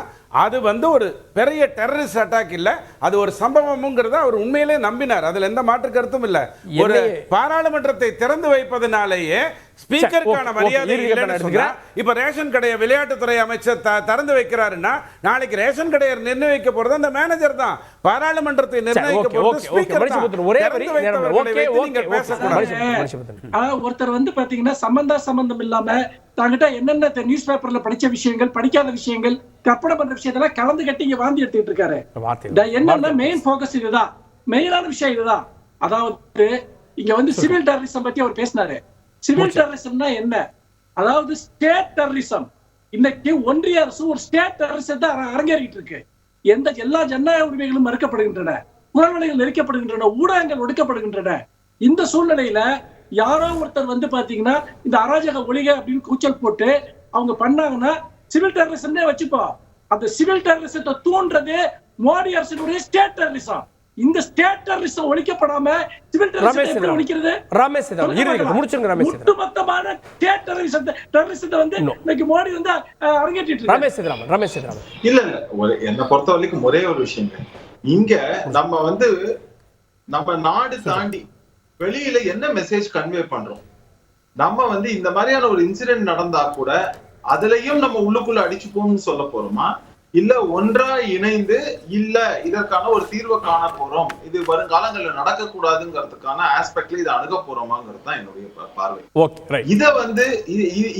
அது வந்து ஒரு பெரிய டெரரிஸ்ட் அட்டாக் இல்ல, அது ஒரு சம்பவம்ங்கிறத அவர் உண்மையிலே நம்பினார். அதுல எந்த மாற்று கருத்தும் இல்ல. ஒரு பாராளுமன்றத்தை திறந்து வைப்பதனாலேயே ஸ்பீக்கருக்கான மரியாதை இல்லைன்னு சொன்னா, இப்ப ரேஷன் கடையை விளையாட்டுத்துறை அமைச்சர் திறந்து வைக்கிறாருன்னா, நாளைக்கு ரேஷன் கடையை நிர்ணயிக்க போறது அந்த மேனேஜர் தான். பாராளுமன்றத்தை நிர்ணயிக்க போறது ஸ்பீக்கர் தான். ஒருத்தர் வந்து பாத்தீங்கன்னா சம்பந்தம் இல்லாம தாங்கிட்ட என்னென்ன நியூஸ் பேப்பர்ல படிச்ச விஷயங்கள், படிக்காத விஷயங்கள், கற்பனை பண்ற விஷயத்தெல்லாம் கலந்து கட்டி இங்க வாந்தி எடுத்துட்டு இருக்காரு. என்னன்னா மெயின் போக்கஸ் இதுதான், மெயினான விஷயம் இதுதான். அதாவது இங்க வந்து சிவில் டெரரிசம் பத்தி அவர் பேசினாரு. சிவில் டெரரிசம்னா என்ன? அதாவது ஸ்டேட் டெரரிசம். இன்னைக்கு ஒன்றிய அரசு ஒரு ஸ்டேட் டெரரிசம் தான் அரங்கேறிட்டு இருக்கு. எல்லா ஜனநாயக உரிமைகளும் மறுக்கப்படுகின்றன, குரல்வளைகள் நெரிக்கப்படுகின்றன, ஊடகங்கள் ஒடுக்கப்படுகின்றன. இந்த சூழ்நிலையில யாரோ ஒருத்தர் வந்து பாத்தீங்கன்னா இந்த அராஜக ஒழிக அப்படின்னு கூச்சல் போட்டு அவங்க பண்ணாங்கன்னா சிவில் டெரரிசம்னே வச்சுப்போம். அந்த சிவில் டெரரிசத்தை தூண்டுறது மோடி அரசுடைய ஸ்டேட் டெரரிசம். இந்த ஸ்டேட் டெரரிசம் ஒழிக்கப்படாம சிவில் டெரரிசம் எப்படி ஒழிக்கிறது? ஒட்டுமொத்தமான ஸ்டேட் டெரரிசத்தை வந்து இன்னைக்கு மோடி வந்து அரங்கேற்றிட்டு இருக்காரு. இல்ல என்ன பொறுத்த வரைக்கும் ஒரே ஒரு விஷயம், இங்க நம்ம வந்து நம்ம நாடு தாண்டி வெளியில என்ன மெசேஜ் கன்வே பண்றோம்? நம்ம வந்து இந்த மாதிரியான ஒரு இன்சிடென்ட் நடந்தா கூட அதுலயும் நம்ம உள்ளுக்குள்ள அடிச்சுப்போம்னு சொல்ல போறோமா, இல்ல ஒன்றா இணைந்து இல்ல இதற்கான ஒரு தீர்வை காண போறோம், இது வருங்காலங்கள்ல நடக்க கூடாதுங்கிறதுக்கான ஆஸ்பெக்ட்ல இதை அணுக போறோமாங்கிறது தான் என்னுடைய பார்வை. இத வந்து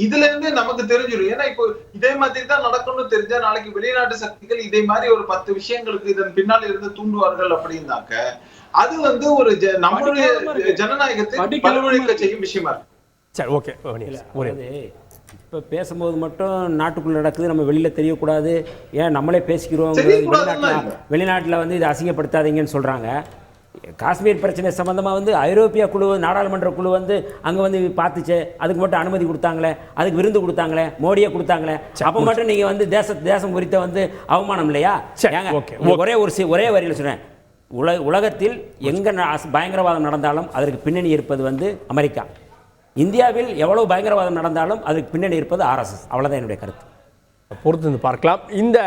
இதுல இருந்து நமக்கு தெரிஞ்சிடும். ஏன்னா இப்போ இதே மாதிரி தான் நடக்கணும்னு தெரிஞ்சா நாளைக்கு வெளிநாட்டு சக்திகள் இதே மாதிரி ஒரு 10 விஷயங்களுக்கு இதன் பின்னால் இருந்து தூண்டுவார்கள் அப்படின்னாக்க அது வந்து ஒரு நம்மளுடைய ஜனநாயகத்தை பலவழிக்க செய்யும் விஷயமா இருக்கு. சரி, ஓகே. இப்போ பேசும்போது மட்டும் நாட்டுக்குள்ள நடக்குது, நம்ம வெளியில் தெரியக்கூடாது, ஏன் நம்மளே பேசிக்கிறோம், வெளிநாட்டில் வந்து இதை அசிங்கப்படுத்தாதீங்கன்னு சொல்கிறாங்க. காஷ்மீர் பிரச்சனை சம்மந்தமாக வந்து ஐரோப்பிய குழு, நாடாளுமன்ற குழு வந்து அங்கே வந்து பார்த்துச்சு, அதுக்கு மட்டும் அனுமதி கொடுத்தாங்களே, அதுக்கு விருந்து கொடுத்தாங்களே, மோடியை கொடுத்தாங்களே, அப்போ மட்டும் நீங்கள் வந்து தேசம் குறித்த வந்து அவமானம் இல்லையா? ஒரே வரியில் சொன்னேன், உலகத்தில் எங்கே பயங்கரவாதம் நடந்தாலும் அதற்கு பின்னணி இருப்பது வந்து அமெரிக்கா. இந்தியாவில் எவ்வளவு பயங்கரவாதம் நடந்தாலும் அதுக்கு பின்னணி இருப்பது ஆர்எஸ்எஸ். அவ்வளோதான் என்னுடைய கருத்து. பொறுத்து பார்க்கலாம். இந்த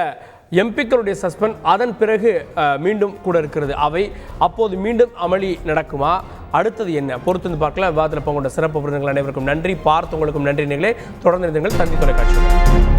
எம்பிக்களுடைய சஸ்பெண்ட் அதன் பிறகு மீண்டும் கூட இருக்கிறது. அவை அப்போது மீண்டும் அமளி நடக்குமா? அடுத்தது என்ன? பொறுத்து பார்க்கலாம். விவாதத்தில் பங்குண்ட சிறப்பு விருதுகள் அனைவருக்கும் நன்றி. பார்த்தவங்களுக்கும் நன்றி. நீங்களே தொடர்ந்து இருந்தீர்கள் தந்தி தொலைக்காட்சி.